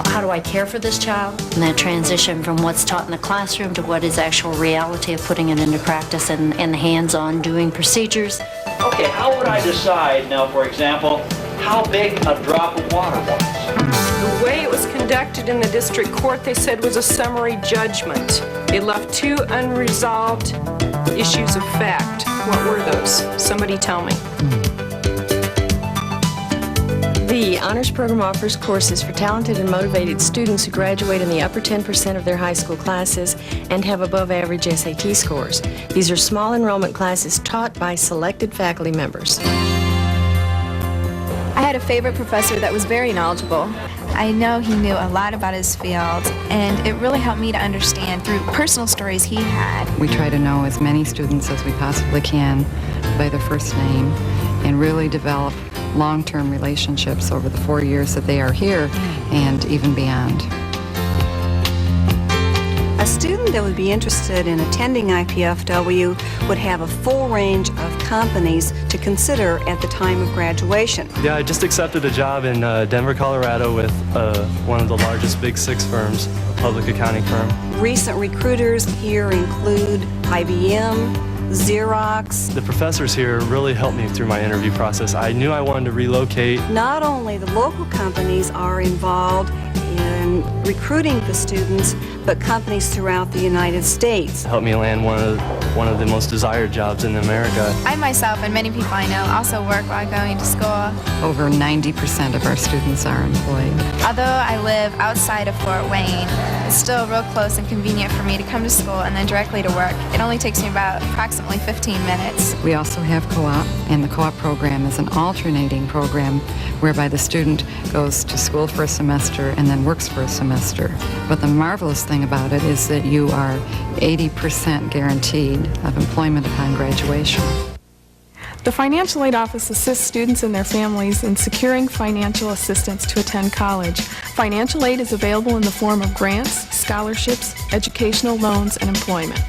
How do I care for this child? And that transition from what's taught in the classroom to what is actual reality of putting it into practice and the hands-on doing procedures. Okay, how would I decide now, for example, how big a drop of water was? The way it was conducted in the district court, they said, was a summary judgment. It left two unresolved issues of fact. What were those? Somebody tell me. The Honors Program offers courses for talented and motivated students who graduate in the upper 10% of their high school classes and have above average SAT scores. These are small enrollment classes taught by selected faculty members. I had a favorite professor that was very knowledgeable. I know he knew a lot about his field, and it really helped me to understand through personal stories he had. We try to know as many students as we possibly can by their first name and really develop long-term relationships over the 4 years that they are here and even beyond. A student that would be interested in attending IPFW would have a full range of companies to consider at the time of graduation. Yeah, I just accepted a job in Denver, Colorado with one of the largest Big Six firms, a public accounting firm. Recent recruiters here include IBM, Xerox. The professors here really helped me through my interview process. I knew I wanted to relocate. Not only the local companies are involved in recruiting the students, but companies throughout the United States. Helped me land one of the most desired jobs in America. I myself and many people I know also work while going to school. Over 90% of our students are employed. Although I live outside of Fort Wayne, it's still real close and convenient for me to come to school and then directly to work. It only takes me about approximately 15 minutes. We also have co-op, and the co-op program is an alternating program whereby the student goes to school for a semester and then works for a semester. But the marvelous thing about it is that you are 80% guaranteed of employment upon graduation. The Financial Aid Office assists students and their families in securing financial assistance to attend college. Financial aid is available in the form of grants, scholarships, educational loans, and employment.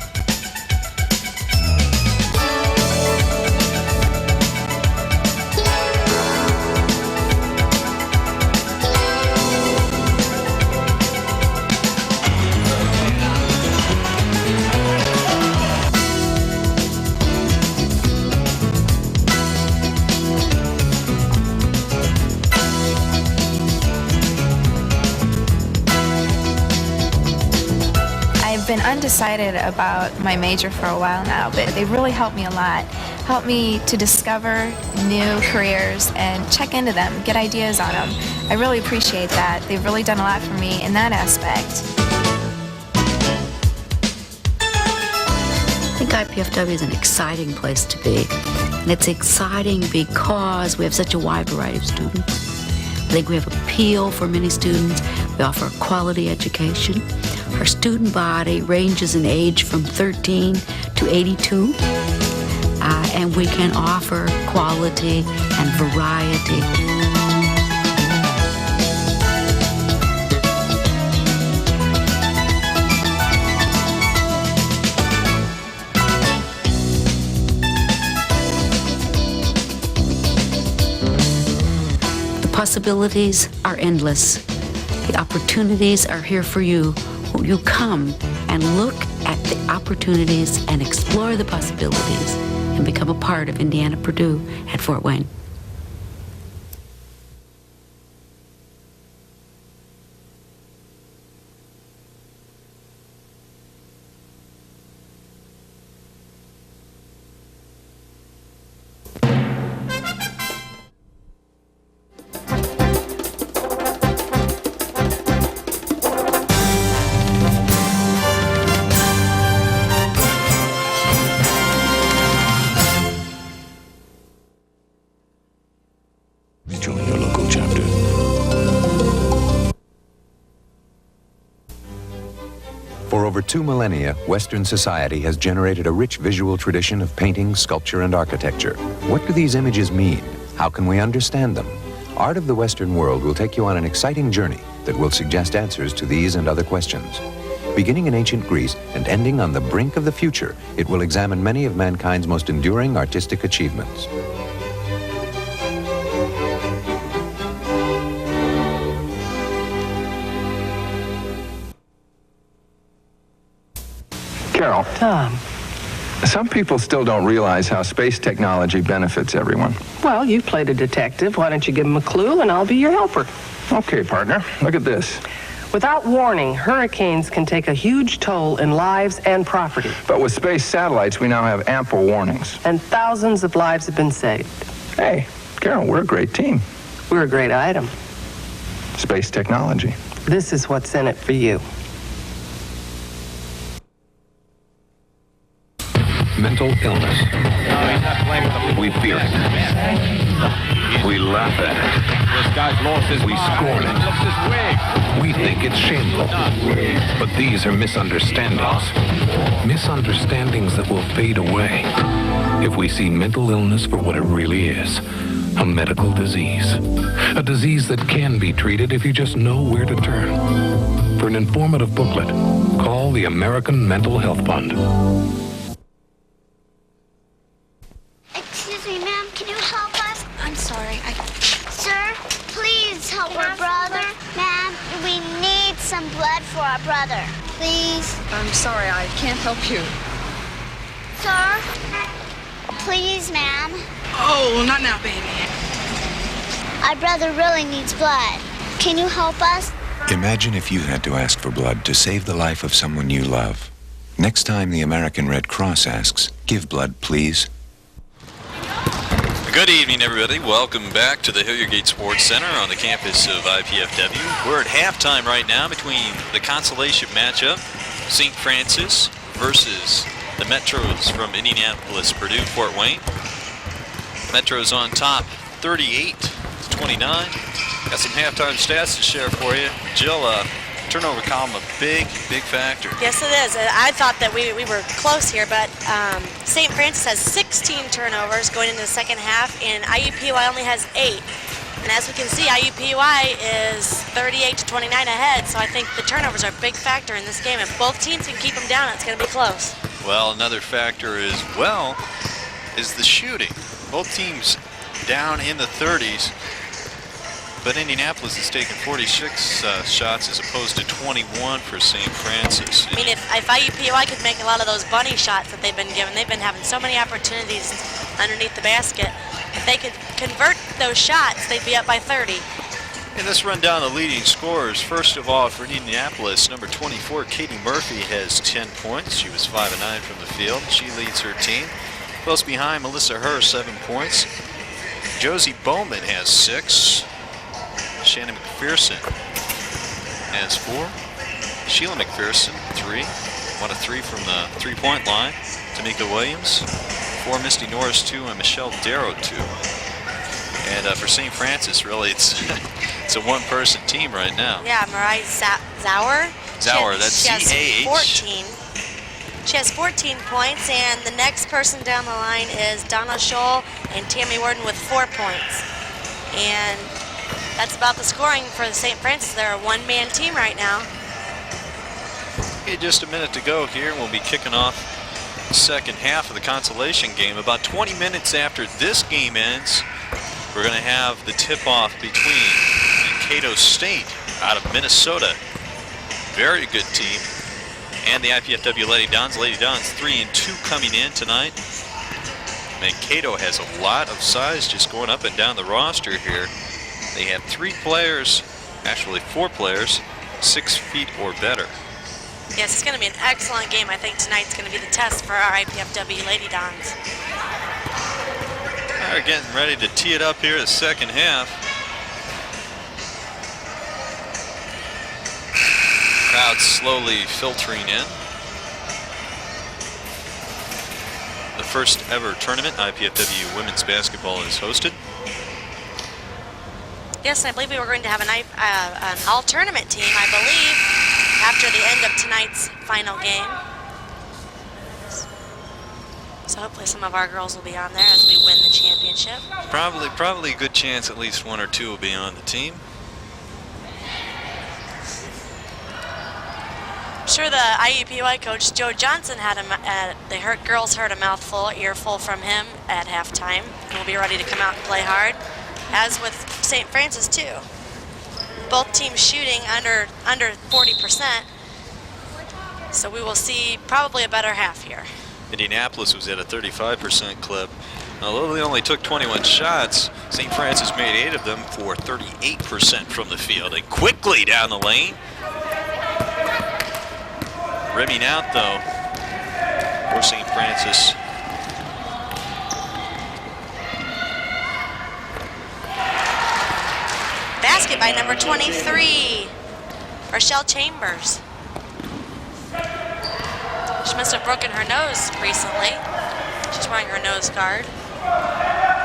I've been undecided about my major for a while now, but they really helped me a lot. Helped me to discover new careers and check into them, get ideas on them. I really appreciate that. They've really done a lot for me in that aspect. I think IPFW is an exciting place to be. And it's exciting because we have such a wide variety of students. I think we have appeal for many students. We offer a quality education. Our student body ranges in age from 13 to 82. And we can offer quality and variety. The possibilities are endless. The opportunities are here for you. You come and look at the opportunities and explore the possibilities and become a part of Indiana Purdue at Fort Wayne. For over 2 millennia, Western society has generated a rich visual tradition of painting, sculpture, and architecture. What do these images mean? How can we understand them? Art of the Western world will take you on an exciting journey that will suggest answers to these and other questions. Beginning in ancient Greece and ending on the brink of the future, it will examine many of mankind's most enduring artistic achievements. Carol. Tom. Some people still don't realize how space technology benefits everyone. Well, you played a detective. Why don't you give him a clue and I'll be your helper? Okay, partner. Look at this. Without warning, hurricanes can take a huge toll in lives and property. But with space satellites, we now have ample warnings. And thousands of lives have been saved. Hey, Carol, we're a great team. We're a great item. Space technology. This is what's in it for you. Mental illness. We fear it. We laugh at it. This guy's lost his We scorn it. We think it's shameful. But these are misunderstandings. Misunderstandings that will fade away if we see mental illness for what it really is. A medical disease. A disease that can be treated if you just know where to turn. For an informative booklet, call the American Mental Health Fund. Excuse me, ma'am, can you help us? I'm sorry, Sir, please help our brother. Ma'am, we need some blood for our brother. Please. I'm sorry, I can't help you. Sir? Please, ma'am. Oh, not now, baby. Our brother really needs blood. Can you help us? Imagine if you had to ask for blood to save the life of someone you love. Next time the American Red Cross asks, give blood, please. Good evening, everybody. Welcome back to the Hilliard Gate Sports Center on the campus of IPFW. We're at halftime right now between the consolation matchup, St. Francis versus the Metros from Indianapolis, Purdue, Fort Wayne. Metros on top, 38-29. Got some halftime stats to share for you. Jill, turnover column, a big factor. Yes, it is. I thought that we were close here, but St. Francis has 16 turnovers going into the second half, and IUPUI only has 8. And as we can see, IUPUI is 38-29 ahead, so I think the turnovers are a big factor in this game. If both teams can keep them down, it's going to be close. Well, another factor as well is the shooting. Both teams down in the 30s. But Indianapolis has taken 46 shots as opposed to 21 for St. Francis. I mean, if IUPUI could make a lot of those bunny shots that they've been given, they've been having so many opportunities underneath the basket. If they could convert those shots, they'd be up by 30. And let's run down the leading scorers. First of all, for Indianapolis, number 24, Katie Murphy has 10 points. She was 5 of 9 from the field. She leads her team. Close behind, Melissa Herr, 7 points. Josie Bowman has 6. Shannon McPherson has 4. Sheila McPherson, 3. 1 of 3 from the three-point line. Tamika Williams, 4. Misty Norris, 2. And Michelle Darrow, 2. And for St. Francis, really, it's a one-person team right now. Yeah, Mariah Zauer. That's Z-A-H. 14. She has 14 points, and the next person down the line is Donna Scholl and Tammy Worden with 4 points. And that's about the scoring for the St. Francis. They're a one-man team right now. Okay, just a minute to go here, and we'll be kicking off the second half of the consolation game. About 20 minutes after this game ends, we're going to have the tip-off between Mankato State out of Minnesota. Very good team. And the IPFW Lady Dons. Lady Dons 3-2 coming in tonight. Mankato has a lot of size just going up and down the roster here. They have 3 players, actually 4 players, 6 feet or better. Yes, it's going to be an excellent game. I think tonight's going to be the test for our IPFW Lady Dons. They're getting ready to tee it up here the second half. Crowd slowly filtering in. The first ever tournament IPFW women's basketball is hosted. Yes, I believe we were going to have an all-tournament team, I believe, after the end of tonight's final game. So hopefully some of our girls will be on there as we win the championship. Probably a good chance at least 1 or 2 will be on the team. I'm sure the IUPUI coach, Joe Johnson, had girls heard a earful from him at halftime. And will be ready to come out and play hard, as with St. Francis too. Both teams shooting under 40%. So we will see probably a better half here. Indianapolis was at a 35% clip. Although they only took 21 shots, St. Francis made 8 of them for 38% from the field. And quickly down the lane. Rimming out, though, for St. Francis. Basket by number 23, Rochelle Chambers. She must have broken her nose recently. She's wearing her nose guard.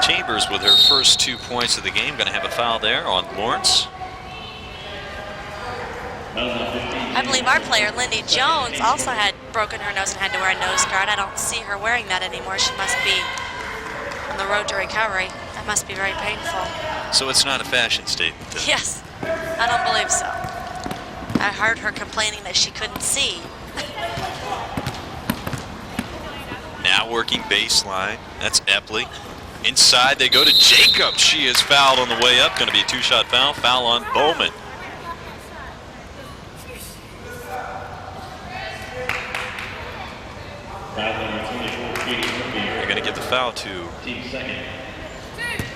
Chambers with her first 2 points of the game. Going to have a foul there on Lawrence. I believe our player, Lindy Jones, also had broken her nose and had to wear a nose guard. I don't see her wearing that anymore. She must be on the road to recovery. That must be very painful. So it's not a fashion statement, then? Yes, I don't believe so. I heard her complaining that she couldn't see. Now working baseline. That's Epley. Inside they go to Jacobs. She is fouled on the way up. Going to be a two-shot foul. Foul on Bowman. They're going to give the foul to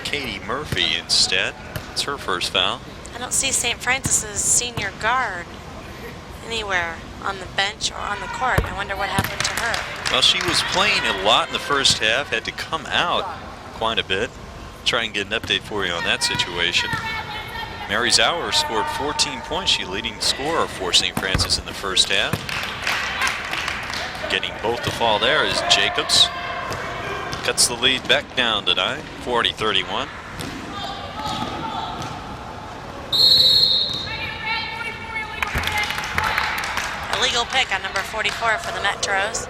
Katie Murphy instead. It's her first foul. I don't see St. Francis's senior guard anywhere on the bench or on the court. I wonder what happened to her. Well, she was playing a lot in the first half, had to come out quite a bit. Try and get an update for you on that situation. Mary Zauer scored 14 points. She leading scorer for St. Francis in the first half. Getting both to fall there is Jacobs. Cuts the lead back down tonight, 40-31. Illegal pick on number 44 for the Metros.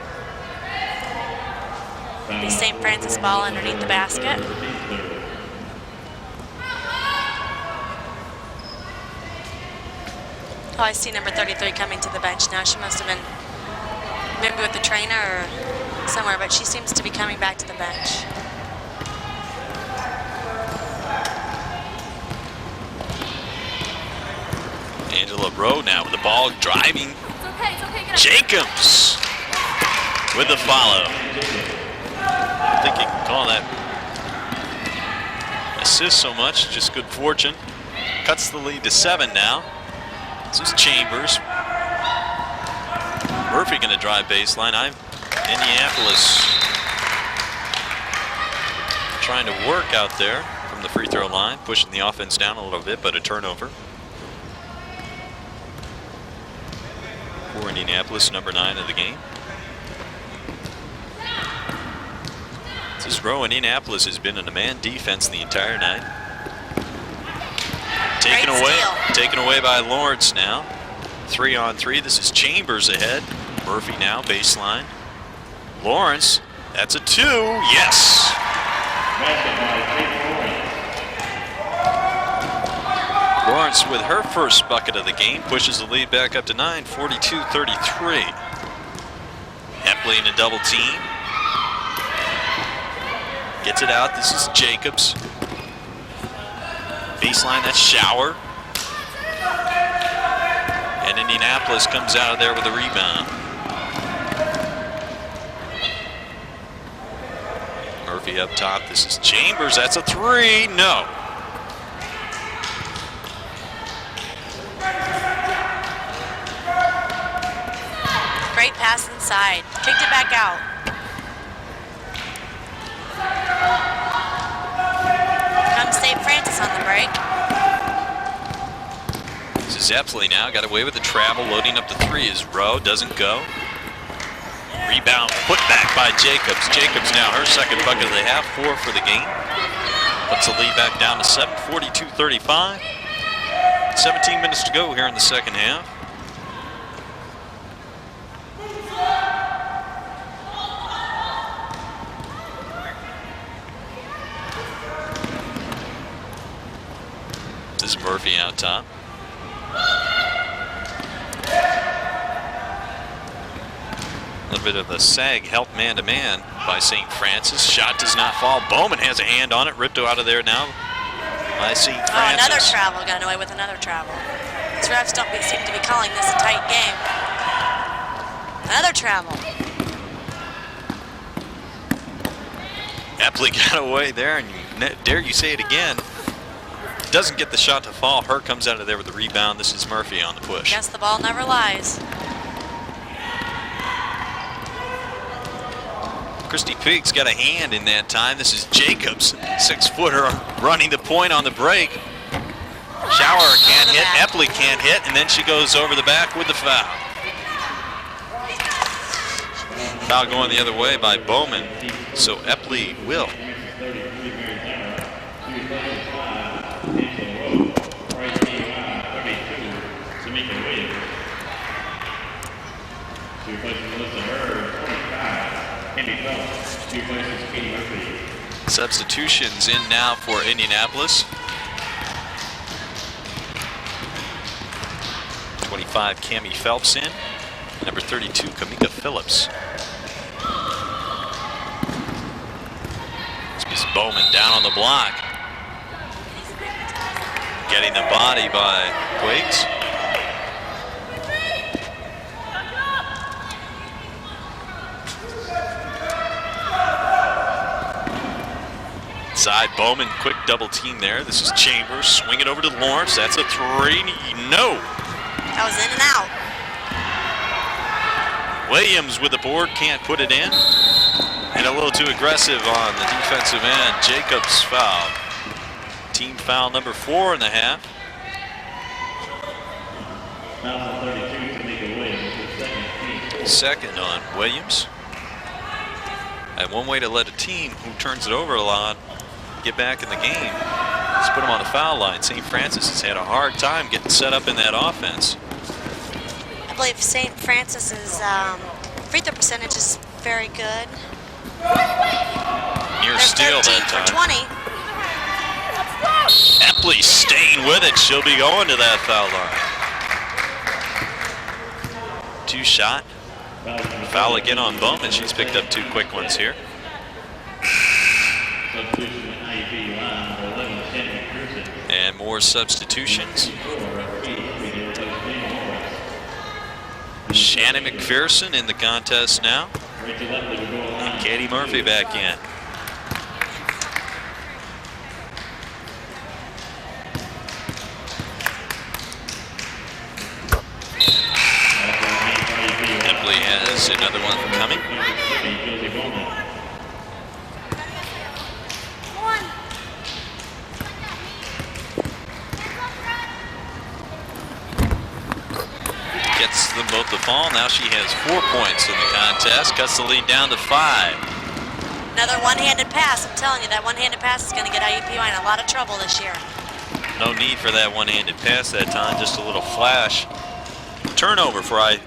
The St. Francis ball underneath the basket. Oh, I see number 33 coming to the bench now. She must have been maybe with the trainer or somewhere, but she seems to be coming back to the bench. Angela Rowe now with the ball driving. Jacobs with the follow. I think you can call that assist so much, just good fortune. Cuts the lead to 7 now. This is Chambers. Murphy going to drive baseline. Indianapolis trying to work out there from the free throw line, pushing the offense down a little bit, but a turnover. For Indianapolis, number 9 of the game. This is Rowe. Indianapolis has been in a man defense the entire night. Taken away by Lawrence now. 3-on-3. This is Chambers ahead. Murphy now, baseline. Lawrence, that's a 2. Yes! Lawrence with her first bucket of the game pushes the lead back up to 9, 42-33. Epley in a double team. Gets it out. This is Jacobs. Baseline, that's Shower. And Indianapolis comes out of there with a rebound. Murphy up top. This is Chambers. That's a 3. No. Great pass inside. Kicked it back out. Comes St. Francis on the break. This is Epley now. Got away with the travel. Loading up the 3 is Rowe. Doesn't go. Rebound put back by Jacobs. Jacobs now her second bucket of the half. 4 for the game. Puts the lead back down to 7. 42-35. 17 minutes to go here in the second half. This is Murphy out top. A little bit of a sag help man-to-man by St. Francis. Shot does not fall. Bowman has a hand on it. Ripped out of there now by St. Francis. Oh, another travel. Got away with another travel. These refs don't seem to be calling this a tight game. Another travel. Epley got away there, and dare you say it again. Doesn't get the shot to fall. Her comes out of there with the rebound. This is Murphy on the push. Guess the ball never lies. Christy Peaks got a hand in that time. This is Jacobs, 6-footer, running the point on the break. Shower can't hit, Epley can't hit, and then she goes over the back with the foul. Foul going the other way by Bowman, so Epley will. Substitutions in now for Indianapolis. 25, Cammie Phelps in. Number 32, Kamika Phillips. This is Bowman down on the block. Getting the body by Quiggs. Side Bowman, quick double team there. This is Chambers, swing it over to Lawrence. That's a three, no. That was in and out. Williams with the board, can't put it in. And a little too aggressive on the defensive end. Jacobs foul. Team foul number 4 in the half. Second on Williams. And one way to let a team who turns it over a lot get back in the game is put them on the foul line. St. Francis has had a hard time getting set up in that offense. I believe St. Francis's free throw percentage is very good. Near steal that time. 20. Epley staying with it. She'll be going to that foul line. 2 shot. Foul again on Bowman. She's picked up 2 quick ones here. And more substitutions. Shannon McPherson in the contest now. And Katie Murphy back in. Epley has another one coming. Gets them both the fall. Now she has 4 points in the contest. Cuts the lead down to 5. Another one-handed pass. I'm telling you, that one-handed pass is going to get IUPUI in a lot of trouble this year. No need for that one-handed pass that time. Just a little flash. Turnover for IUPUI.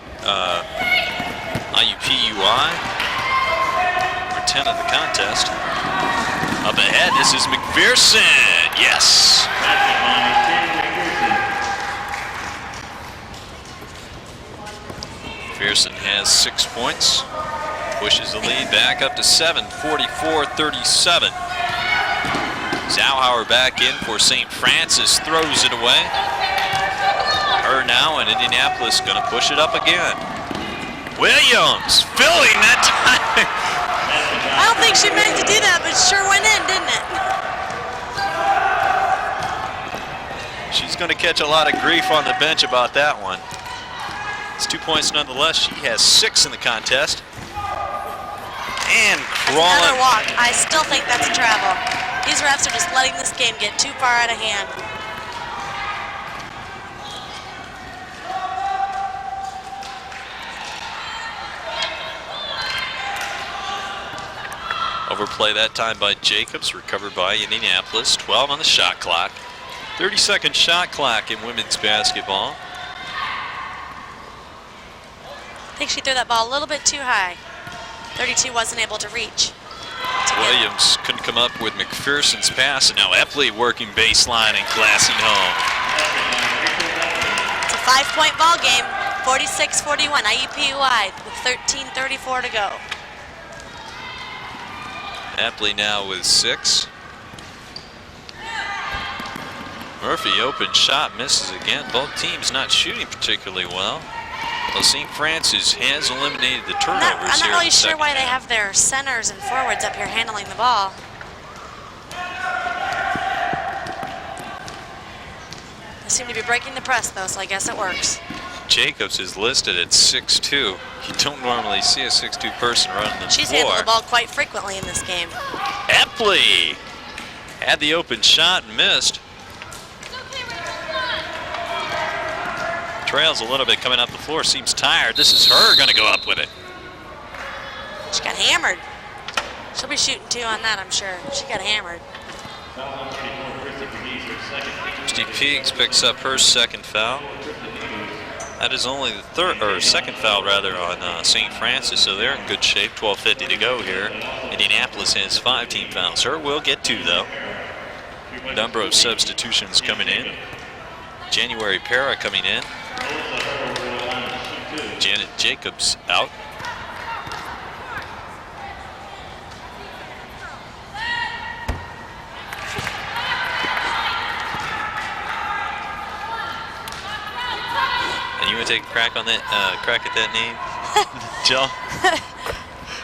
Number 10 of the contest. Up ahead, this is McPherson. Yes. McPherson has 6 points. Pushes the lead back up to 7, 44-37. Zauhauer back in for St. Francis, throws it away. Her now, and Indianapolis going to push it up again. Williams filling that time. I don't think she meant to do that, but it sure went in, didn't it? She's going to catch a lot of grief on the bench about that one. It's 2 points nonetheless. She has 6 in the contest. And crawling. Another walk. I still think that's a travel. These refs are just letting this game get too far out of hand. Overplay that time by Jacobs, recovered by Indianapolis. 12 on the shot clock. 30-second shot clock in women's basketball. I think she threw that ball a little bit too high. 32 wasn't able to reach. Williams couldn't come up with McPherson's pass, and now Epley working baseline and glassing home. It's a 5-point ball game, 46-41, IUPUI with 13:34 to go. Epley now with 6. Murphy open shot, misses again. Both teams not shooting particularly well. Well, St. Francis has eliminated the turnovers here. I'm not really sure why they have their centers and forwards up here handling the ball. They seem to be breaking the press, though, so I guess it works. Jacobs is listed at 6'2". You don't normally see a 6'2" person running the floor. She's handled the ball quite frequently in this game. Epley had the open shot and missed. Trails a little bit coming up the floor, seems tired. This is her going to go up with it. She got hammered. She'll be shooting 2 on that, I'm sure. She got hammered. Christy Peaks picks up her 2nd foul. That is only the second foul rather on St. Francis, so they're in good shape. 12:50 to go here. Indianapolis has 5 team fouls. Her will get 2 though. Number of substitutions coming in. January Para coming in. Janet Jacobs out. And you want to take a crack on that? Crack at that name, Jill?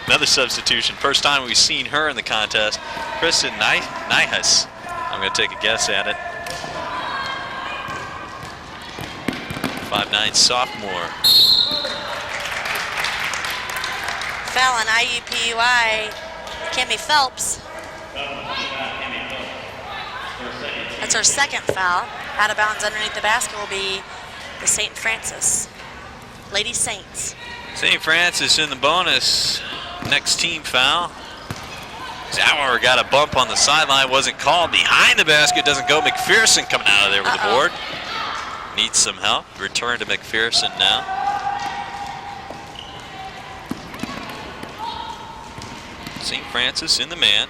Another substitution. First time we've seen her in the contest. Kristen Nihas. I'm going to take a guess at it. 5'9" sophomore. Foul on IUPUI, Kimmy Phelps. That's her second foul. Out of bounds underneath the basket will be the St. Francis Lady Saints. St. Francis in the bonus. Next team foul. Zauer got a bump on the sideline, wasn't called. Behind the basket, doesn't go. McPherson coming out of there with the board. Needs some help. Return to McPherson now. St. Francis in the man.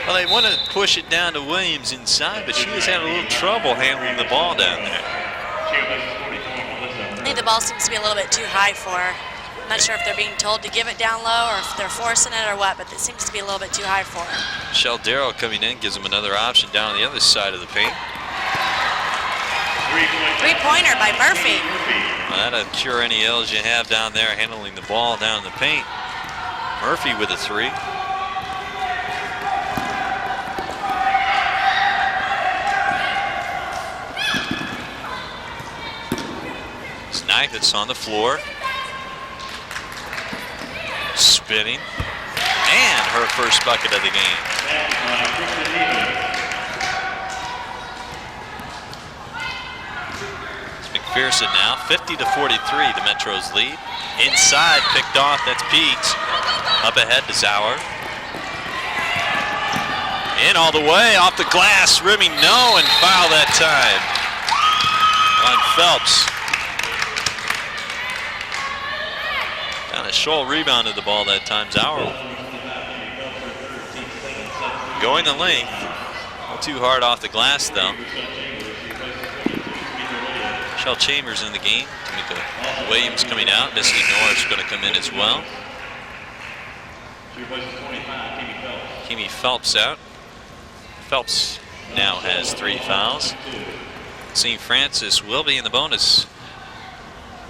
Well, they want to push it down to Williams inside, but she has had a little trouble handling the ball down there. I think the ball seems to be a little bit too high for her. I'm not sure if they're being told to give it down low or if they're forcing it or what, but it seems to be a little bit too high for her. Michelle Darrow coming in gives them another option down on the other side of the paint. Three-pointer by Murphy. Well, that'll cure any ills you have down there handling the ball down the paint. Murphy with a three. Snipes on the floor. Spinning. And her first bucket of the game. It's McPherson now, 50-43, the Metro's lead. Inside, picked off, that's Peaks. Up ahead to Zauer. In all the way, off the glass, rimming no, and foul that time on Phelps. Down a Scholl rebounded the ball that time. Zauer going the length. Not too hard off the glass though. Michelle Chambers in the game. Tamika Williams coming out. Misty Norris going to come in as well. Kimmy Phelps out. Phelps now has 3 fouls. St. Francis will be in the bonus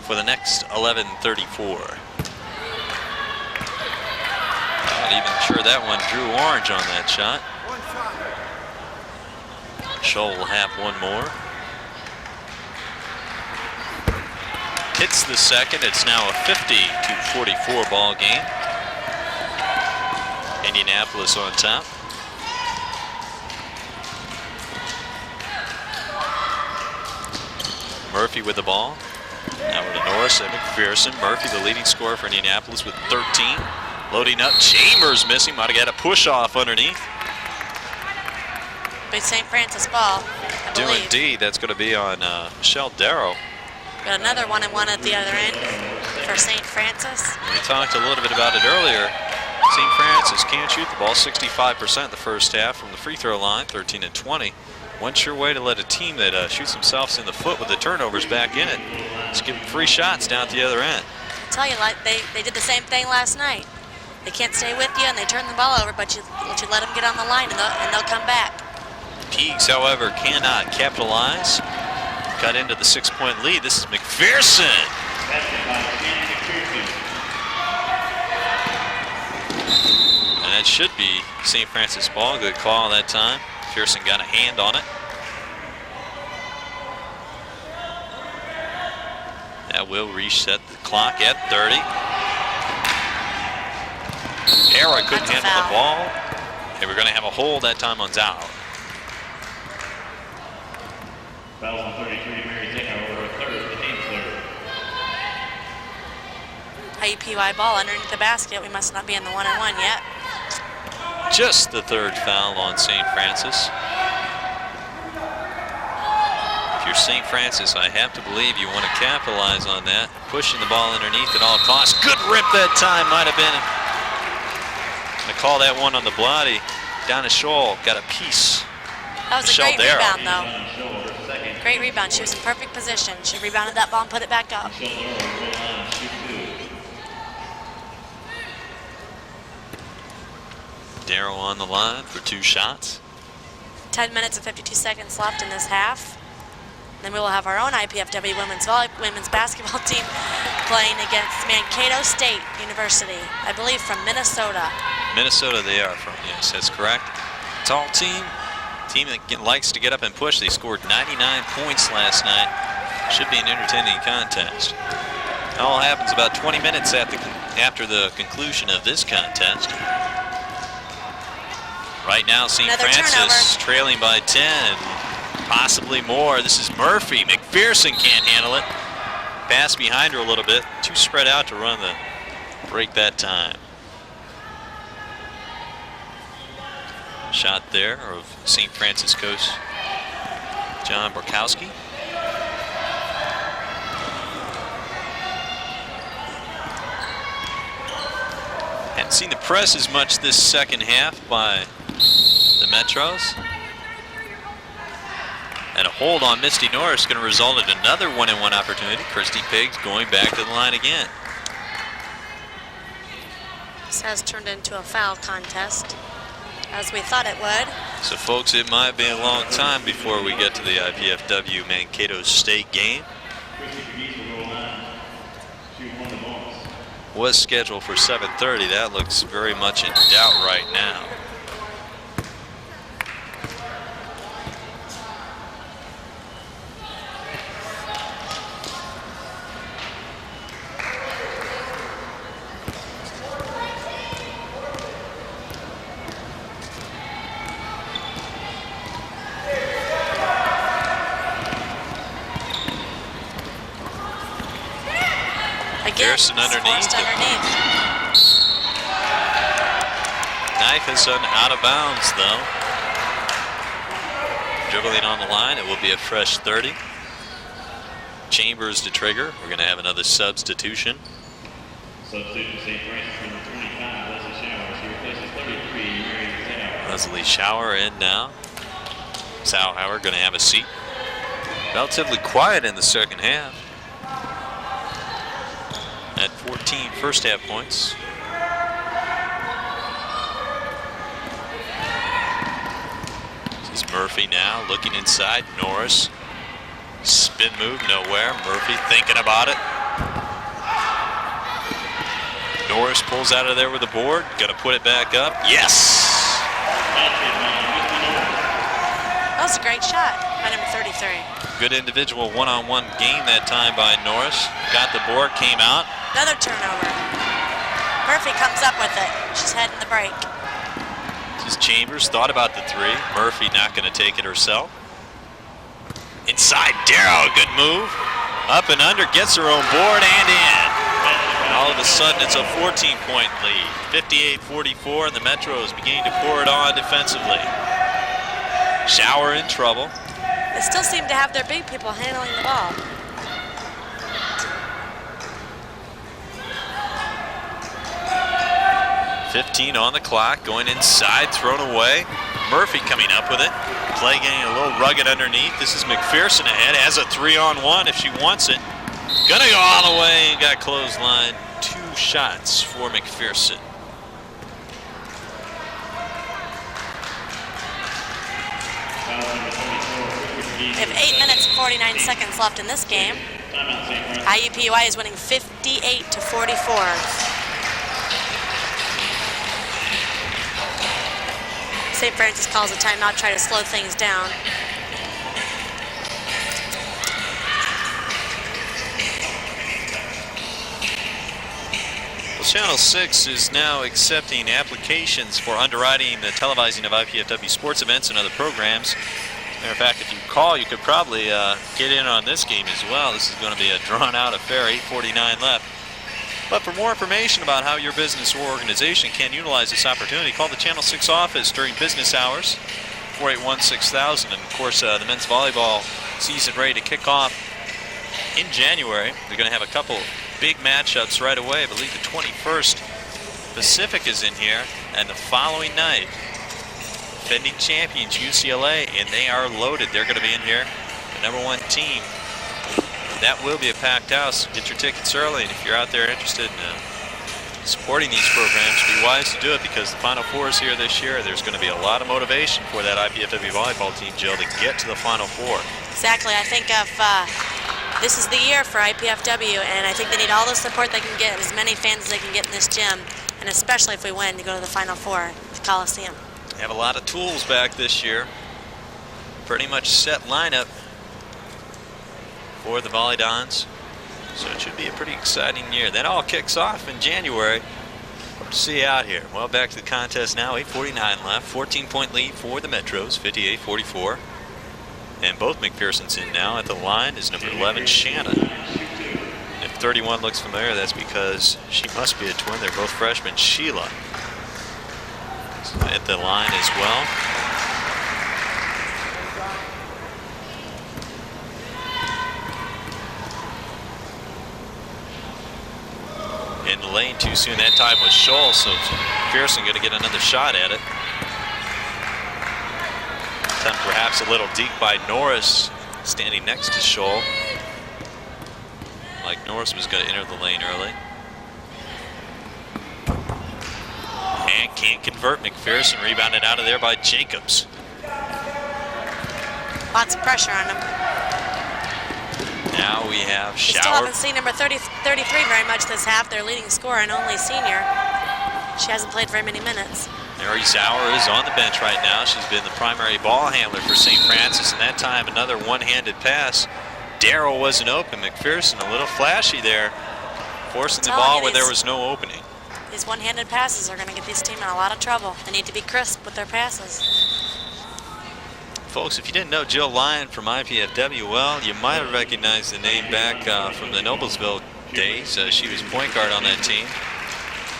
for the next 11:34. Not even sure that one drew orange on that shot. Scholl will have one more. Hits the second. It's now a 50-44 ball game. Indianapolis on top. Murphy with the ball. Now over to Norris and McPherson. Murphy, the leading scorer for Indianapolis with 13. Loading up. Chambers missing. Might have got a push off underneath. Big St. Francis ball, I Do believe. indeed. That's going to be on Michelle Darrow. Got another 1-and-1 at the other end for St. Francis. We talked a little bit about it earlier. St. Francis can't shoot the ball 65% the first half from the free throw line, 13-20. One sure way to let a team that shoots themselves in the foot with the turnovers back in it is give them free shots down at the other end. I tell you, like they did the same thing last night. They can't stay with you and they turn the ball over, but you let them get on the line and they'll come back. Peaks, however, cannot capitalize. Cut into the 6-point lead. This is McPherson. And that should be St. Francis ball. Good call that time. McPherson got a hand on it. That will reset the clock at 30. Hara couldn't handle the ball. And we're going to have a hold that time on Zhao. Fouls on 33, Mary Zinger over a third, the team's third. IUPUI ball underneath the basket. We must not be in the 1-and-1 yet. Just the third foul on St. Francis. If you're St. Francis, I have to believe you want to capitalize on that. Pushing the ball underneath at all costs. Good rip that time, might have been. Gonna call that one on the bloody. Down to Scholl, got a piece That was a Michelle great Darrow. rebound, though. Great rebound. She was in perfect position. She rebounded that ball and put it back up. Darrow on the line for 2 shots. 10 minutes and 52 seconds left in this half. Then we will have our own IPFW women's basketball team playing against Mankato State University, I believe from Minnesota. Minnesota they are from, yes, that's correct. Tall team that likes to get up and push. They scored 99 points last night. Should be an entertaining contest. It all happens about 20 minutes after the conclusion of this contest. Right now, St. Francis trailing by 10, possibly more. This is Murphy. McPherson can't handle it. Pass behind her a little bit. Too spread out to run the break that time. Shot there of St. Francis coach John Borkowski. Haven't seen the press as much this second half by the Metros. And a hold on Misty Norris going to result in another 1-and-1 opportunity. Christy Piggs going back to the line again. This has turned into a foul contest, as we thought it would. So folks, it might be a long time before we get to the IPFW Mankato State game. Was scheduled for 7:30. That looks very much in doubt right now. Pearson underneath. Knife is out of bounds, though. Dribbling on the line, it will be a fresh 30. Chambers to trigger. We're going to have another substitution. Substitution St. Francis, number 25, Leslie Shower. She replaces 33, Mary Zhao. Leslie Shower in now. Sauhauer going to have a seat. Relatively quiet in the second half. At 14 first half points. This is Murphy now looking inside. Norris. Spin move nowhere. Murphy thinking about it. Norris pulls out of there with the board. Got to put it back up. Yes! That was a great shot by number 33. Good individual one-on-one game that time by Norris. Got the board, came out. Another turnover. Murphy comes up with it. She's heading the break. This is Chambers, thought about the 3. Murphy not going to take it herself. Inside Darrow, good move. Up and under, gets her own board and in. And all of a sudden it's a 14-point lead. 58-44, and the Metros beginning to pour it on defensively. Shower in trouble. They still seem to have their big people handling the ball. .15 on the clock, going inside, thrown away. Murphy coming up with it. Play getting a little rugged underneath. This is McPherson ahead, has a 3-on-1 if she wants it. Gonna go all the way and got clothesline. 2 shots for McPherson. We have 8 minutes and 49 seconds left in this game. IUPUI is winning 58-44. St. Francis calls a timeout, try to slow things down. Well, Channel 6 is now accepting applications for underwriting the televising of IPFW sports events and other programs. Matter of fact, if you call, you could probably get in on this game as well. This is going to be a drawn-out affair, 8:49 left. But for more information about how your business or organization can utilize this opportunity, call the Channel 6 office during business hours, 481-6000. And of course, the men's volleyball season ready to kick off in January. They're going to have a couple big matchups right away. I believe the 21st Pacific is in here, and the following night, defending champions UCLA, and they are loaded. They're going to be in here, the #1 team. That will be a packed house. Get your tickets early, and if you're out there interested in supporting these programs, be wise to do it, because the Final Four is here this year. There's going to be a lot of motivation for that IPFW volleyball team, Jill, to get to the Final Four. Exactly. I think this is the year for IPFW, and I think they need all the support they can get, as many fans as they can get in this gym, and especially if we win, to go to the Final Four at the Coliseum. They have a lot of tools back this year. Pretty much set lineup for the Volleydons. So it should be a pretty exciting year. That all kicks off in January. What to see out here? Well, back to the contest now. 8:49 left. 14-point lead for the Metros, 58-44. And both McPherson's in now. At the line is number 11, Shanna. And if 31 looks familiar, that's because she must be a twin. They're both freshmen. Sheila so at the line as well. In the lane too soon. That time was Scholl, so Pearson going to get another shot at it. Attempt perhaps a little deep by Norris, standing next to Scholl. Like Norris was going to enter the lane early. And can't convert. McPherson rebounded out of there by Jacobs. Lots of pressure on him. Now we have We still Shower. haven't seen number 33 very much this half, their leading scorer and only senior. She hasn't played very many minutes. Mary Sauer is on the bench right now. She's been the primary ball handler for St. Francis, and that time another one-handed pass. Darrow wasn't open. McPherson a little flashy there, forcing the ball where there was no opening. These one-handed passes are going to get this team in a lot of trouble. They need to be crisp with their passes. Folks, if you didn't know Jill Lyon from IPFW, well, you might have recognized the name back from the Noblesville days. She was point guard on that team.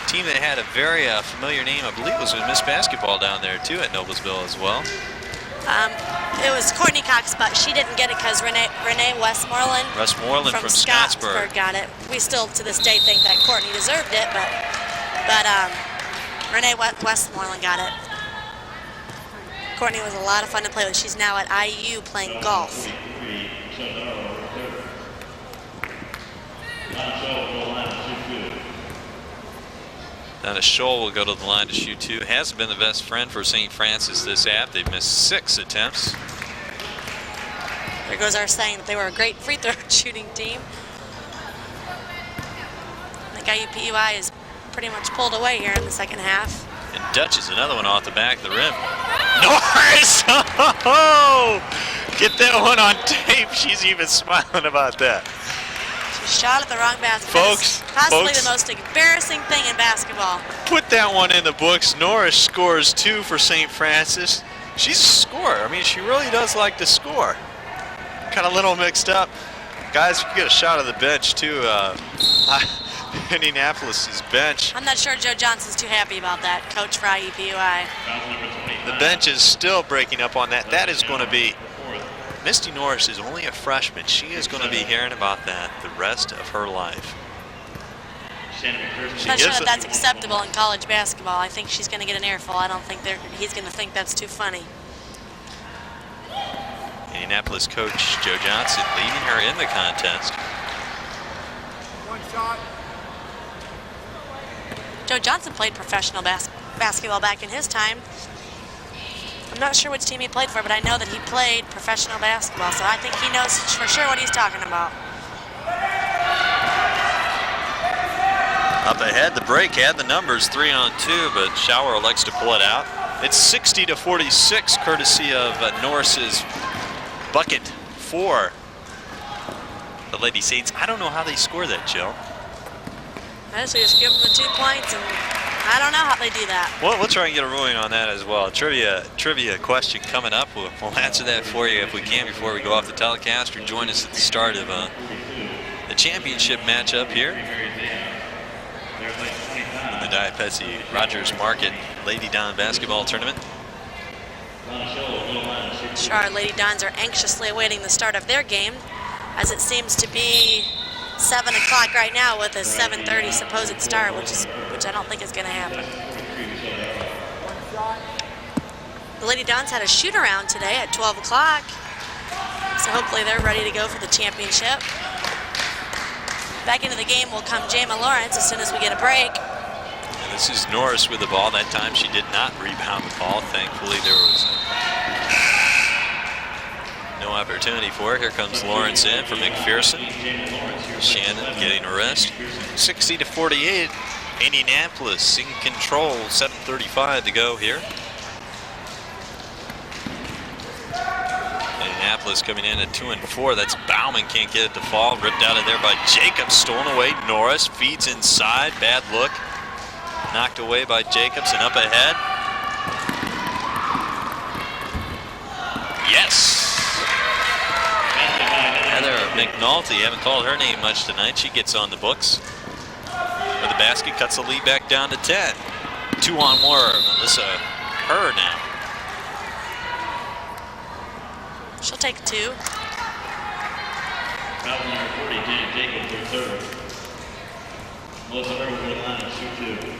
Team that had a very familiar name, I believe, was with Miss Basketball down there too at Noblesville as well. It was Courtney Cox, but she didn't get it because Renee Westmoreland from Scottsburg got it. We still, to this day, think that Courtney deserved it, but Renee Westmoreland got it. Courtney was a lot of fun to play with. She's now at IU playing golf. Now Scholl will go to the line to shoot two. Hasn't been the best friend for St. Francis this half. They've missed 6 attempts. There goes our saying that they were a great free throw shooting team. I think IUPUI is pretty much pulled away here in the second half. And Dutch is another one off the back of the rim. Norris! Oh! Get that one on tape. She's even smiling about that. She shot at the wrong basket. Folks, possibly the most embarrassing thing in basketball. Put that one in the books. Norris scores 2 for St. Francis. She's a scorer. I mean, she really does like to score. Kind of a little mixed up. Guys, we get a shot of the bench too. Indianapolis's bench. I'm not sure Joe Johnson's too happy about that, coach for IUPUI. The bench is still breaking up on that. That is going to be, Misty Norris is only a freshman. She is going to be hearing about that the rest of her life. I'm not sure that that's acceptable in college basketball. I think she's going to get an earful. I don't think he's going to think that's too funny. Indianapolis coach Joe Johnson leading her in the contest. Joe Johnson played professional basketball back in his time. I'm not sure which team he played for, but I know that he played professional basketball, so I think he knows for sure what he's talking about. Up ahead, the break had the numbers 3-on-2, but Shower elects to pull it out. It's 60-46, courtesy of Norris's bucket for the Lady Saints. I don't know how they score that, Jill. I just give them the 2 points, and I don't know how they do that. Well, we'll try and get a ruling on that as well. Trivia question coming up. We'll answer that for you if we can before we go off the telecast, or join us at the start of the championship matchup here in the Diet Pepsi Rogers Market Lady Don basketball tournament. Sure, our Lady Dons are anxiously awaiting the start of their game, as it seems to be 7 o'clock right now with a 7:30 supposed start, which I don't think is going to happen. The Lady Dons had a shoot-around today at 12 o'clock. So hopefully they're ready to go for the championship. Back into the game will come Jama Lawrence as soon as we get a break. And this is Norris with the ball. That time she did not rebound the ball. Thankfully there was no opportunity for it. Here comes Lawrence in for McPherson. Shannon getting a rest. 60-48. Indianapolis in control. 7:35 to go here. Indianapolis coming in at 2-4. That's Bauman, can't get it to fall. Ripped out of there by Jacobs, stolen away. Norris feeds inside. Bad look. Knocked away by Jacobs and up ahead. Yes. Heather McNulty, haven't called her name much tonight. She gets on the books. With the basket, cuts the lead back down to 10. 2-on-1. Melissa Herr now. She'll take 2. Foul number 40, Janet Jacobs, her third. Melissa Herr will go to the line and shoot 2.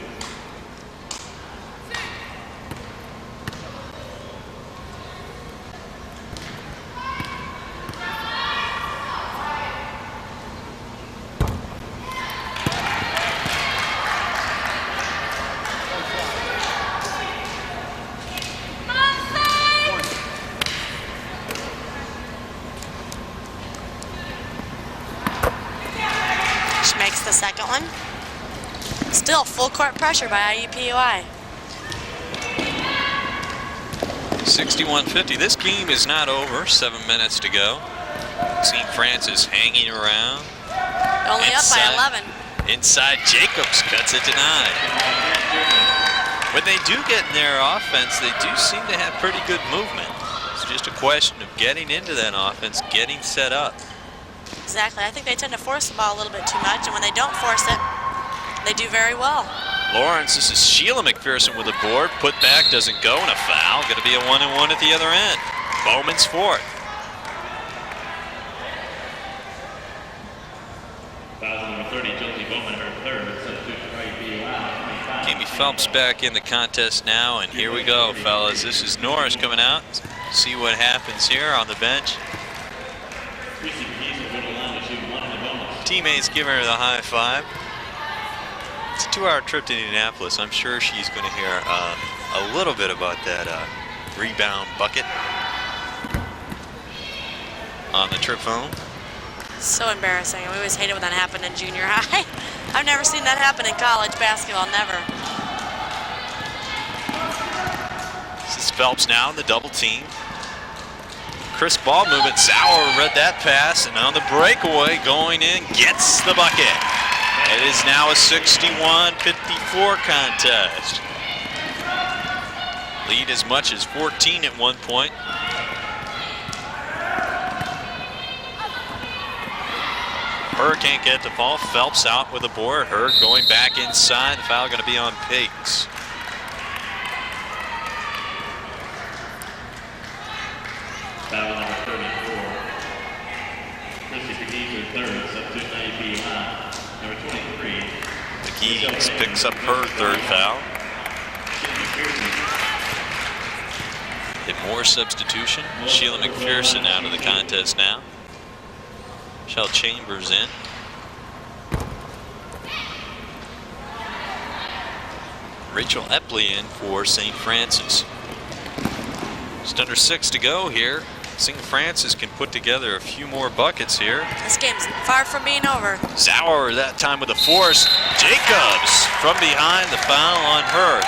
The second one. Still full court pressure by IUPUI. 61-50. This game is not over. 7 minutes to go. St. Francis hanging around. Only inside, up by 11. Inside, Jacobs cuts it to 9. When they do get in their offense, they do seem to have pretty good movement. It's just a question of getting into that offense, getting set up. Exactly. I think they tend to force the ball a little bit too much, and when they don't force it, they do very well. Lawrence, this is Sheila McPherson with a board. Put back, doesn't go, and a foul. Going to be a 1-and-1 at the other end. Bowman's fourth. Foul number 30, Chelsea Bowman, her third. Substitution for IUPUI. Jamie Phelps back in the contest now, and here we go, fellas. This is Norris coming out. See what happens here on the bench. Teammates giving her the high five. It's a 2-hour trip to Indianapolis. I'm sure she's going to hear a little bit about that rebound bucket on the trip home. So embarrassing. We always hated when that happened in junior high. I've never seen that happen in college basketball, never. This is Phelps now in the double team. Crisp ball movement. Sauer read that pass, and on the breakaway, going in, gets the bucket. It is now a 61-54 contest. Lead as much as 14 at one point. Herr can't get the ball. Phelps out with the board. Herr going back inside. The foul going to be on Pigs. Foul number 34. Chrissy McGee, her third. Substitution IUPUI. Number 23. McGee picks up her third foul. And more substitution. Sheila McPherson out of the contest now. Michelle Chambers in. Rachel Epley in for St. Francis. Just under 6 to go here. St. Francis can put together a few more buckets here. This game's far from being over. Sauer that time with a force. Jacobs from behind, the foul on her.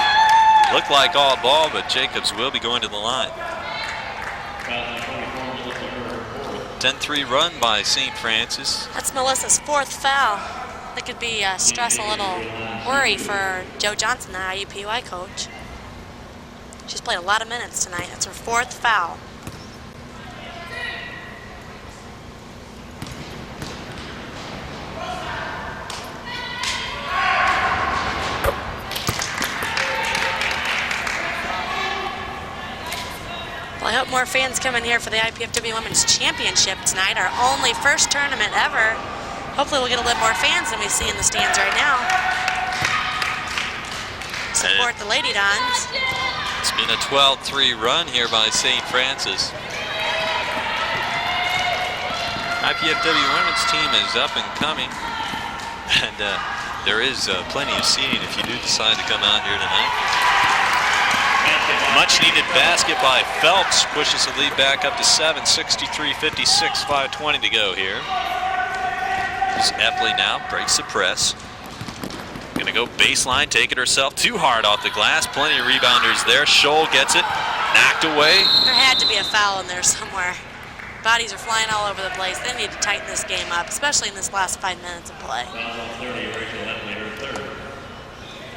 Looked like all ball, but Jacobs will be going to the line. 10-3 run by St. Francis. That's Melissa's fourth foul. That could be stress, a little worry for Joe Johnson, the IUPUI coach. She's played a lot of minutes tonight. That's her fourth foul. Well, I hope more fans come in here for the IPFW Women's Championship tonight, our only first tournament ever. Hopefully we'll get a little more fans than we see in the stands right now. Support the Lady Dons. It's been a 12-3 run here by St. Francis. IPFW women's team is up and coming, and there is plenty of seating if you do decide to come out here tonight. Much needed basket by Phelps pushes the lead back up to 7, 63-56, 5:20 to go here. Here's Epley now, breaks the press. Gonna go baseline, take it herself too hard off the glass. Plenty of rebounders there. Scholl gets it, knocked away. There had to be a foul in there somewhere. Bodies are flying all over the place. They need to tighten this game up, especially in this last 5 minutes of play.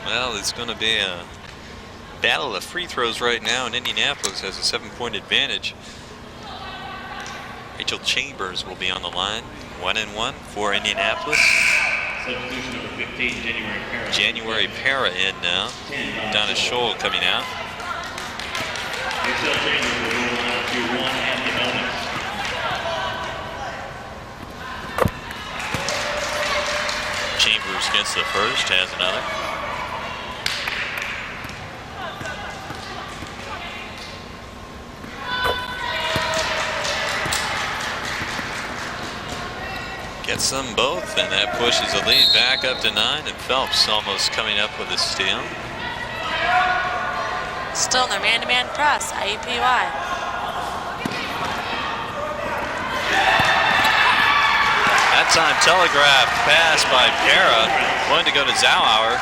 Well, it's going to be a battle of free throws right now, and Indianapolis has a 7-point advantage. Rachel Chambers will be on the line. 1-1 for Indianapolis. Substitution number 15, January Para. January Para in now. Donna Scholl coming out. Excel Chambers will go on to 1 and the bonus. Chambers gets the first, has another. Gets them both, and that pushes the lead back up to 9, and Phelps almost coming up with a steal. Still in their man-to-man press, IUPUI. That time telegraph pass by Para, going to go to Zauer.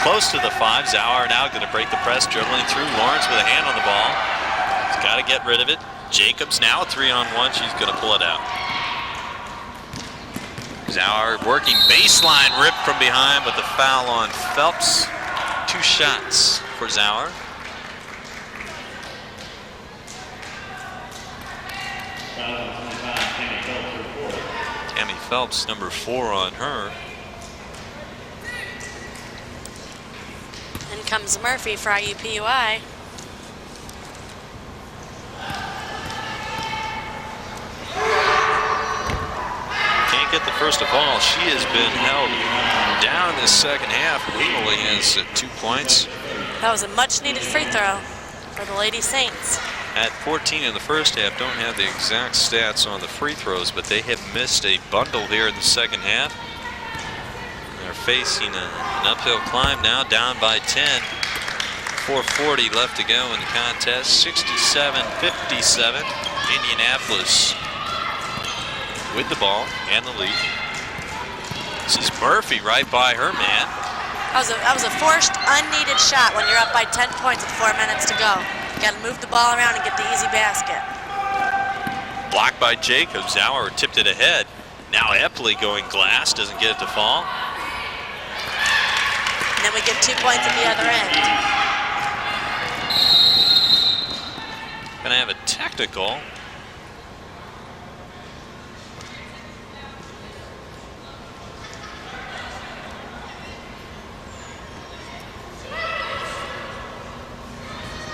Close to the 5, Zauer now going to break the press, dribbling through. Lawrence with a hand on the ball. He's got to get rid of it. Jacobs now a 3-on-1, she's going to pull it out. Zauer working baseline, ripped from behind, but the foul on Phelps. 2 shots for Zauer. Tammy Phelps, number 4 on her. In comes Murphy for IUPUI. Can't get the first of all. She has been held down this second half. Legally has 2 points. That was a much-needed free throw for the Lady Saints. At 14 in the first half, don't have the exact stats on the free throws, but they have missed a bundle here in the second half. They're facing an uphill climb now, down by 10. 4:40 left to go in the contest. 67-57. Indianapolis with the ball and the lead. This is Murphy right by her man. That was a forced, unneeded shot when you're up by 10 points with 4 minutes to go. You got to move the ball around and get the easy basket. Blocked by Jacobs. Zauer tipped it ahead. Now Epley going glass, doesn't get it to fall. And then we give 2 points at the other end. Gonna have a technical.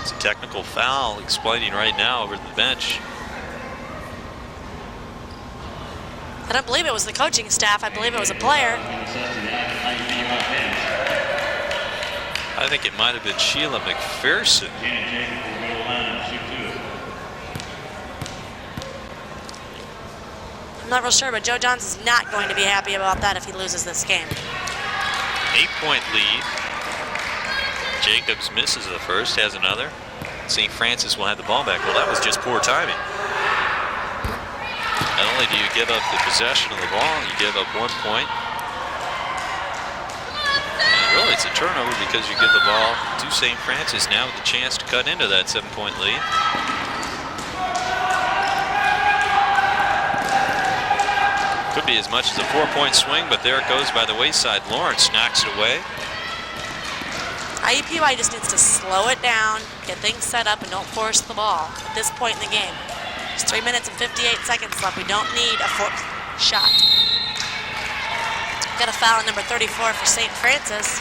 It's a technical foul, explaining right now over the bench. I don't believe it was the coaching staff. I believe it was a player. I think it might have been Sheila McPherson. I'm not real sure, but Joe Johnson's not going to be happy about that if he loses this game. 8-point lead. Jacobs misses the first, has another. St. Francis will have the ball back. Well, that was just poor timing. Not only do you give up the possession of the ball, you give up 1 point. And really, it's a turnover because you give the ball to St. Francis now with the chance to cut into that 7-point lead. Could be as much as a 4-point swing, but there it goes by the wayside. Lawrence knocks it away. IUPUI just needs to slow it down, get things set up, and don't force the ball at this point in the game. There's 3 minutes and 58 seconds left. We don't need a 4th shot. Got a foul at number 34 for St. Francis.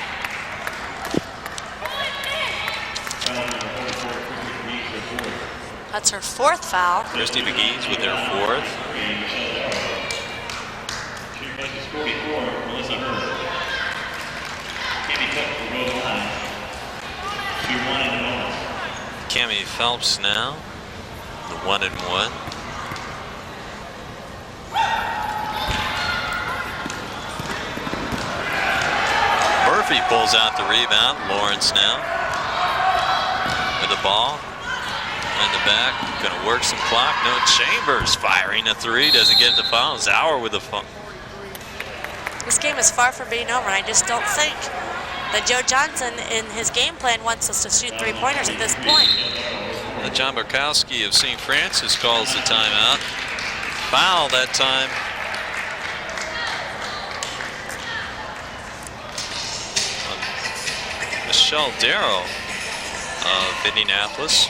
That's her 4th foul. Christy McGee's with their 4th. Cammie Phelps now, the 1-1. Murphy pulls out the rebound. Lawrence now with the ball in the back, gonna work some clock. No, Chambers firing a three, doesn't get the foul. Zauer with the foul. This game is far from being over. I just don't think that Joe Johnson in his game plan wants us to shoot three-pointers at this point. John Burkowski of St. Francis calls the timeout. Foul that time. Michelle Darrow of Indianapolis.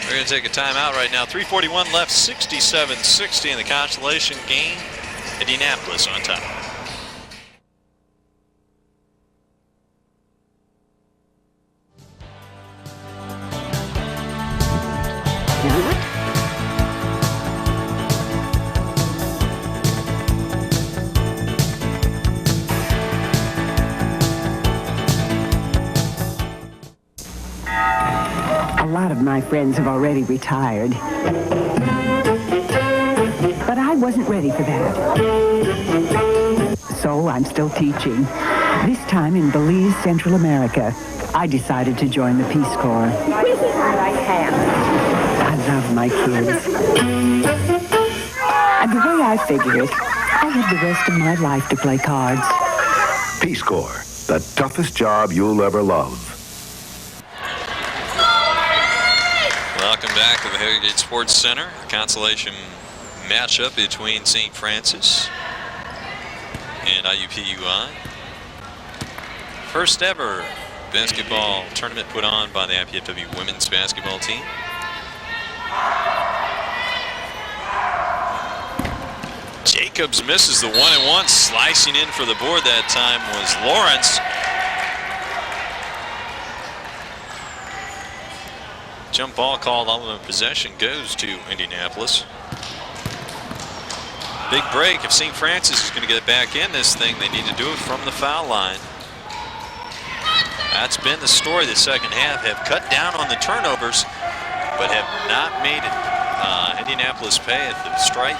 We're going to take a timeout right now. 3:41 left, 67-60 in the Constellation game. Indianapolis on top. A lot of my friends have already retired. But I wasn't ready for that. So I'm still teaching. This time in Belize, Central America. I decided to join the Peace Corps. I love my kids. And the way I figure it, I have the rest of my life to play cards. Peace Corps, the toughest job you'll ever love. Welcome back to the Heritage Sports Center. A consolation matchup between St. Francis and IUPUI. First ever basketball tournament put on by the IPFW women's basketball team. Jacobs misses the 1-1. Slicing in for the board that time was Lawrence. Jump ball called on the possession goes to Indianapolis. Big break. If St. Francis is going to get back in this thing, they need to do it from the foul line. That's been the story the second half. Have cut down on the turnovers, but have not made it. Indianapolis pay at the stripe.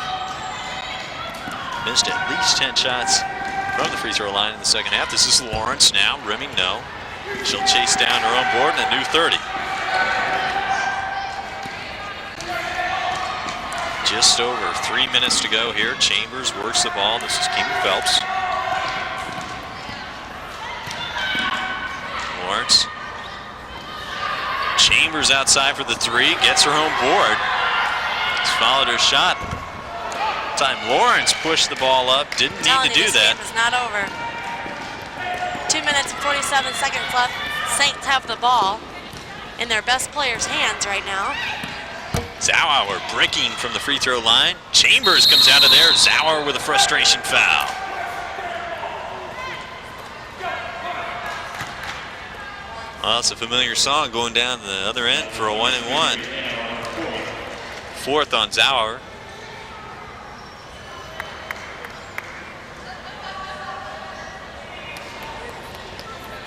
Missed at least 10 shots from the free throw line in the second half. This is Lawrence now, rimming no. She'll chase down her own board and a new 30. Just over 3 minutes to go here. Chambers works the ball. This is Cammie Phelps. Lawrence. Chambers outside for the three. Gets her home board. She's followed her shot. Time Lawrence pushed the ball up. Didn't need to do that. This game is not over. 2 minutes and 47 seconds left. Saints have the ball in their best player's hands right now. Zauer breaking from the free throw line. Chambers comes out of there. Zauer with a frustration foul. Well, it's a familiar song going down the other end for a 1-1. Fourth on Zauer.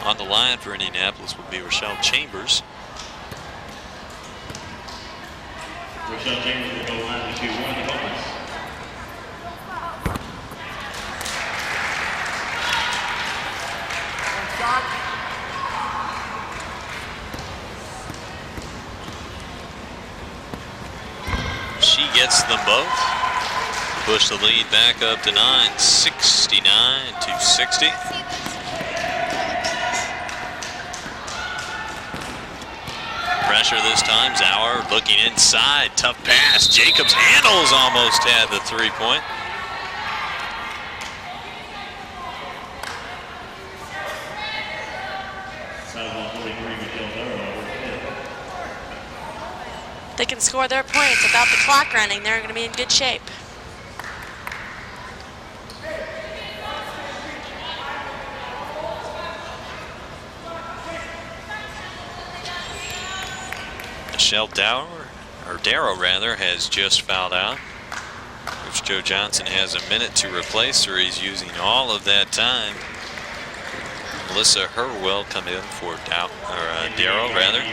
On the line for Indianapolis will be Rochelle Chambers. Rochelle Chambers will go line to shoot one of the bonus. She gets them both. Push the lead back up to 9, 69-60. Pressure this time. Zauer looking inside. Tough pass. Jacobs handles almost had the 3-point. They can score their points without the clock running. They're going to be in good shape. Michelle Darrow rather, has just fouled out. Coach Joe Johnson has a minute to replace her. He's using all of that time. Melissa Her will come in for Darrow, rather.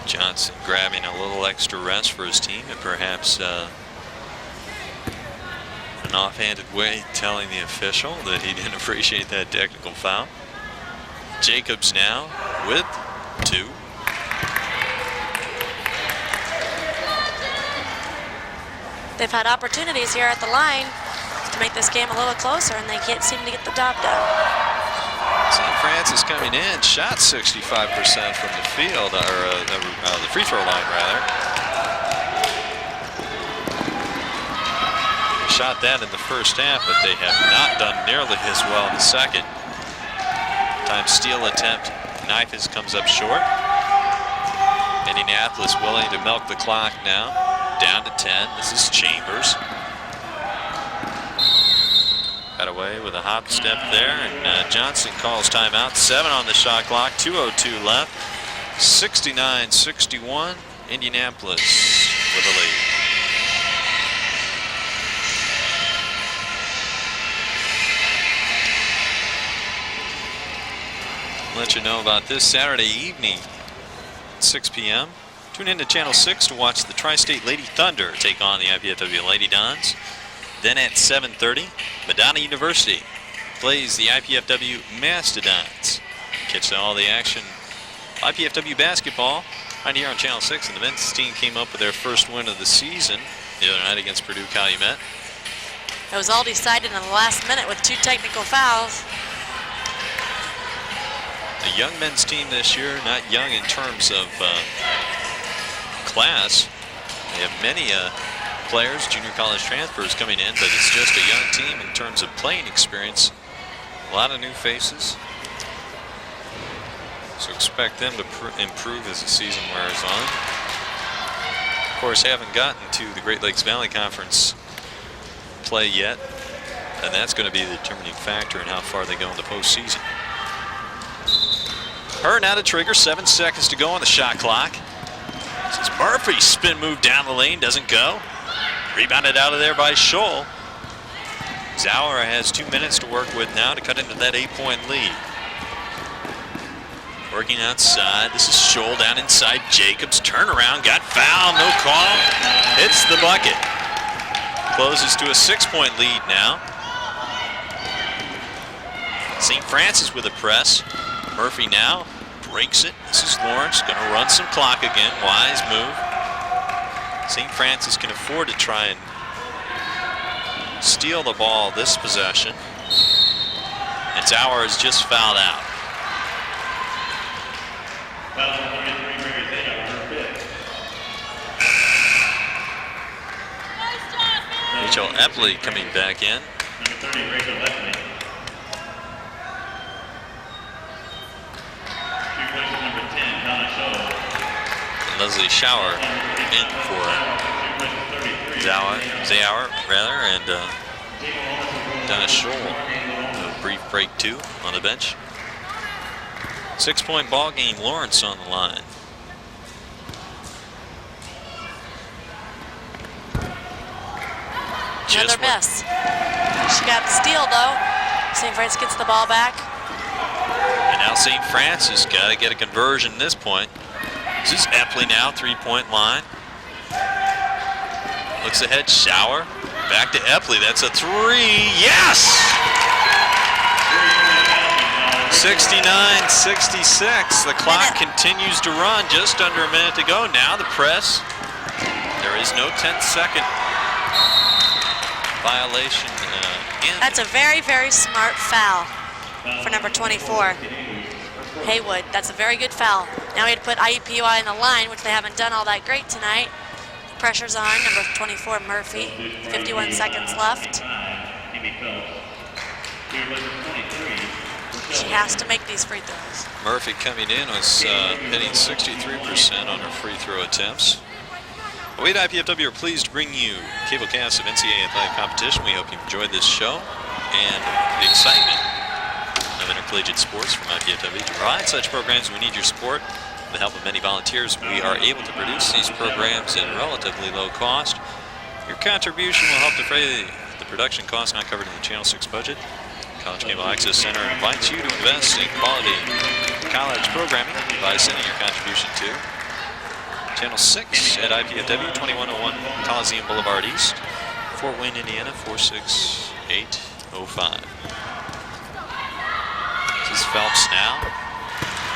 Johnson grabbing a little extra rest for his team, and perhaps an offhanded way telling the official that he didn't appreciate that technical foul. Jacobs now with 2. They've had opportunities here at the line to make this game a little closer, and they can't seem to get the job done. St. Francis coming in, shot 65% from the field, or the free throw line, rather. They shot that in the first half, but they have not done nearly as well in the second. Time steal attempt, Knifes comes up short. Indianapolis willing to milk the clock now, down to 10. This is Chambers. Got away with a hop step there, and Johnson calls timeout. 7 on the shot clock, 2:02 left. 69-61, Indianapolis with a lead. Let you know about this Saturday evening, 6 p.m. Tune in to Channel 6 to watch the Tri-State Lady Thunder take on the IPFW Lady Dons. Then at 7:30, Madonna University plays the IPFW Mastodons. Catch all the action. IPFW basketball right here on Channel 6, and the men's team came up with their first win of the season the other night against Purdue Calumet. It was all decided in the last minute with 2 technical fouls. A young men's team this year, not young in terms of class. They have many players, junior college transfers coming in, but it's just a young team in terms of playing experience. A lot of new faces. So expect them to improve as the season wears on. Of course, haven't gotten to the Great Lakes Valley Conference play yet, and that's going to be the determining factor in how far they go in the postseason. Her now to trigger, 7 seconds to go on the shot clock. This is Murphy, spin move down the lane, doesn't go. Rebounded out of there by Scholl. Zauer has 2 minutes to work with now to cut into that 8-point lead. Working outside, this is Scholl down inside. Jacobs, turnaround, got fouled, no call. Hits the bucket. Closes to a 6-point lead now. St. Francis with a press. Murphy now breaks it. This is Lawrence, going to run some clock again. Wise move. St. Francis can afford to try and steal the ball this possession. And Zauer is just fouled out. Rachel Epley coming back in. Leslie Schauer in for Zauer rather, and Dennis Scholl. A brief break too on the bench. 6-point ball game. Lawrence on the line. Another miss. She got the steal though. St. Francis gets the ball back. And now St. Francis got to get a conversion at this point. This is Epley now, 3-point line. Looks ahead, Schauer. Back to Epley, that's a 3, yes! 69-66, the clock continues to run, just under a minute to go. Now the press, there is no 10-second violation. That's a very, very smart foul for number 24. Haywood, that's a very good foul. Now we had to put IUPUI in the line, which they haven't done all that great tonight. Pressure's on, number 24, Murphy. 51 seconds left. She has to make these free throws. Murphy coming in was hitting 63% on her free throw attempts. We at IPFW are pleased to bring you cablecast of NCAA athletic competition. We hope you enjoyed this show and the excitement of intercollegiate sports from IPFW. To provide such programs, we need your support. With the help of many volunteers, we are able to produce these programs at relatively low cost. Your contribution will help defray the production costs not covered in the Channel 6 budget. College Cable Access Center invites you to invest in quality college programming by sending your contribution to Channel 6 at IPFW 2101 Coliseum Boulevard East, Fort Wayne, Indiana 46805. This is Phelps now,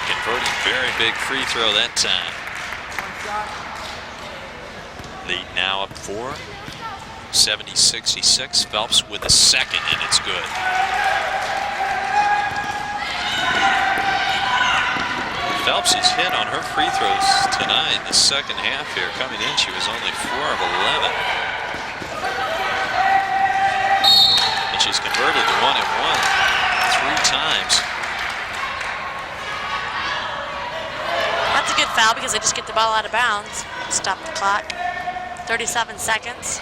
converting very big free throw that time. Lead now up 4, 70-66. Phelps with a second, and it's good. Phelps has hit on her free throws tonight in the second half here. Coming in, she was only 4 of 11. And she's converted to 1 and 1 3 times. That's a good foul because they just get the ball out of bounds. Stop the clock. 37 seconds.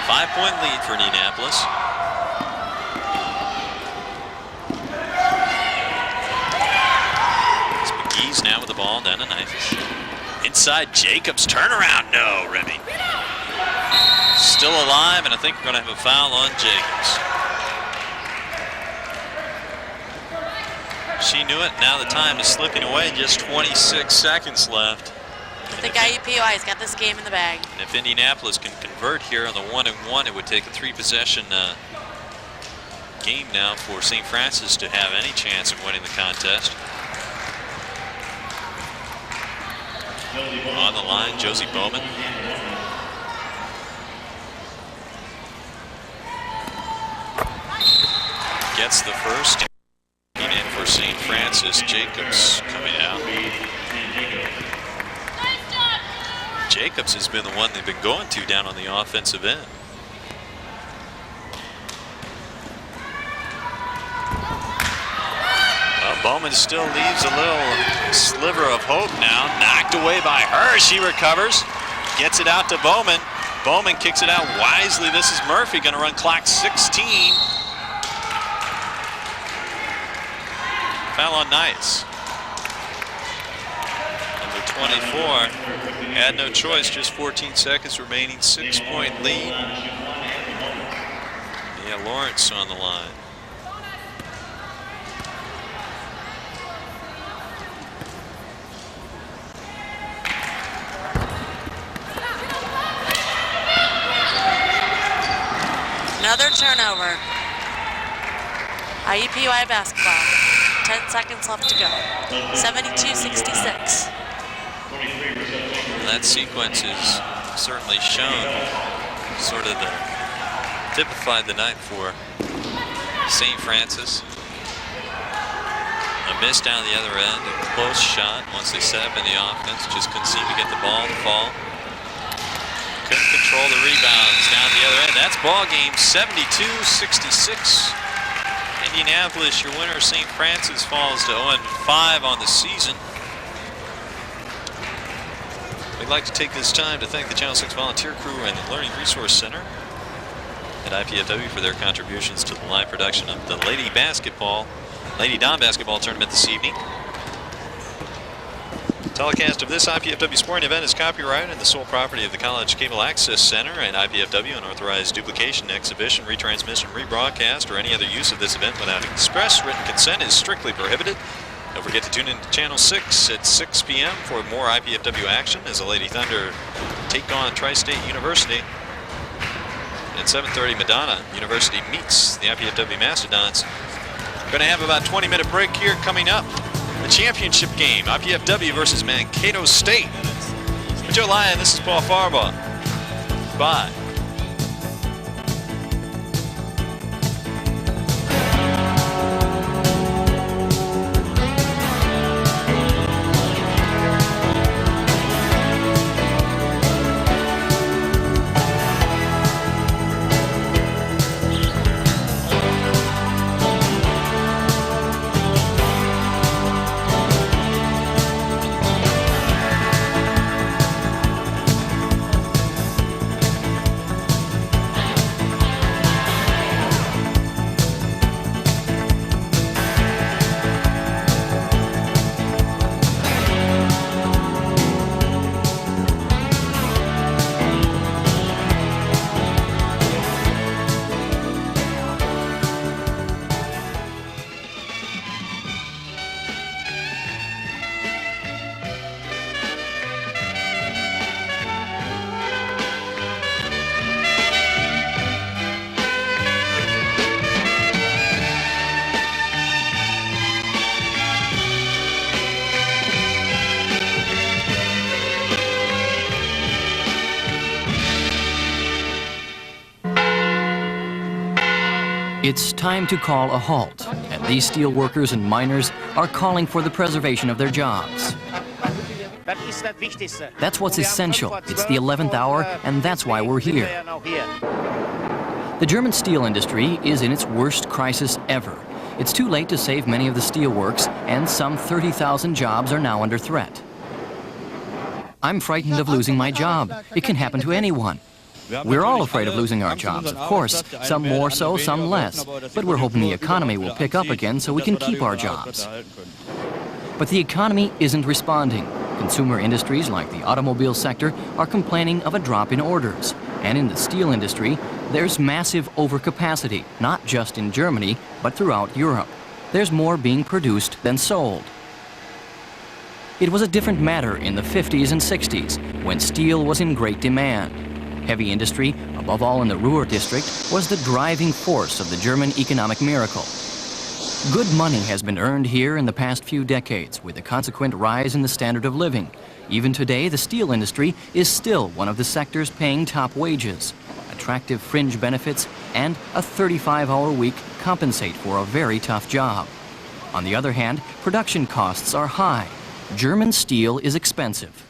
5-point lead for Indianapolis. McGee's now with the ball down to Knifus. Inside Jacobs, turnaround, no, Remy. Still alive, and I think we're going to have a foul on Jacobs. She knew it, now the time is slipping away, just 26 seconds left. I think IUPUI's got this game in the bag. And if Indianapolis can convert here on the 1 and 1, it would take a 3-possession game now for St. Francis to have any chance of winning the contest. On the line, Josie Bowman. Gets the first. In for St. Francis, Jacobs coming out. Jacobs has been the one they've been going to down on the offensive end. Well, Bowman still leaves a little sliver of hope now. Knocked away by her. She recovers. Gets it out to Bowman. Bowman kicks it out wisely. This is Murphy going to run clock 16. Foul on Nice. Number 24 had no choice, just 14 seconds remaining, 6-point lead. Yeah, Lawrence on the line. Another turnover. IUPUI basketball. 10 seconds left to go. 72-66. That sequence has certainly shown sort of typified the night for St. Francis. A miss down the other end, a close shot once they set up in the offense. Just couldn't seem to get the ball to fall. Couldn't control the rebounds down the other end. That's ball game 72-66. Indianapolis, your winner, St. Francis, falls to 0-5 on the season. We'd like to take this time to thank the Channel 6 volunteer crew and the Learning Resource Center at IPFW for their contributions to the live production of the Lady Don basketball tournament this evening. Telecast of this IPFW sporting event is copyrighted and the sole property of the College Cable Access Center and IPFW. Unauthorized duplication, exhibition, retransmission, rebroadcast, or any other use of this event without express written consent is strictly prohibited. Don't forget to tune in to Channel 6 at 6 p.m. for more IPFW action as the Lady Thunder take on Tri-State University. At 7:30, Madonna University meets the IPFW Mastodons. We're going to have about a 20-minute break here coming up. The championship game, IPFW versus Mankato State. For Joe Lyon, this is Paul Farbaugh. Bye. It's time to call a halt, and these steel workers and miners are calling for the preservation of their jobs. That's what's essential. It's the 11th hour, and that's why we're here. The German steel industry is in its worst crisis ever. It's too late to save many of the steelworks, and some 30,000 jobs are now under threat. I'm frightened of losing my job. It can happen to anyone. We're all afraid of losing our jobs, of course, some more so, some less. But we're hoping the economy will pick up again so we can keep our jobs. But the economy isn't responding. Consumer industries like the automobile sector are complaining of a drop in orders. And in the steel industry, there's massive overcapacity, not just in Germany, but throughout Europe. There's more being produced than sold. It was a different matter in the 50s and 60s, when steel was in great demand. Heavy industry, above all in the Ruhr district, was the driving force of the German economic miracle. Good money has been earned here in the past few decades, with a consequent rise in the standard of living. Even today, the steel industry is still one of the sectors paying top wages. Attractive fringe benefits and a 35-hour week compensate for a very tough job. On the other hand, production costs are high. German steel is expensive.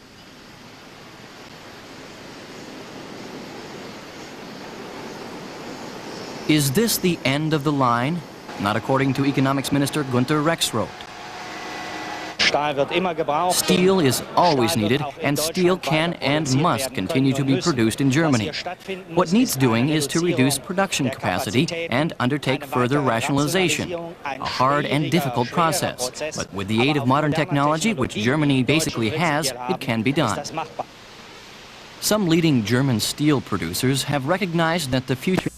Is this the end of the line? Not according to Economics Minister Gunther Rexroth. Steel is always needed, and steel can and must continue to be produced in Germany. What needs doing is to reduce production capacity and undertake further rationalization, a hard and difficult process. But with the aid of modern technology, which Germany basically has, it can be done. Some leading German steel producers have recognized that the future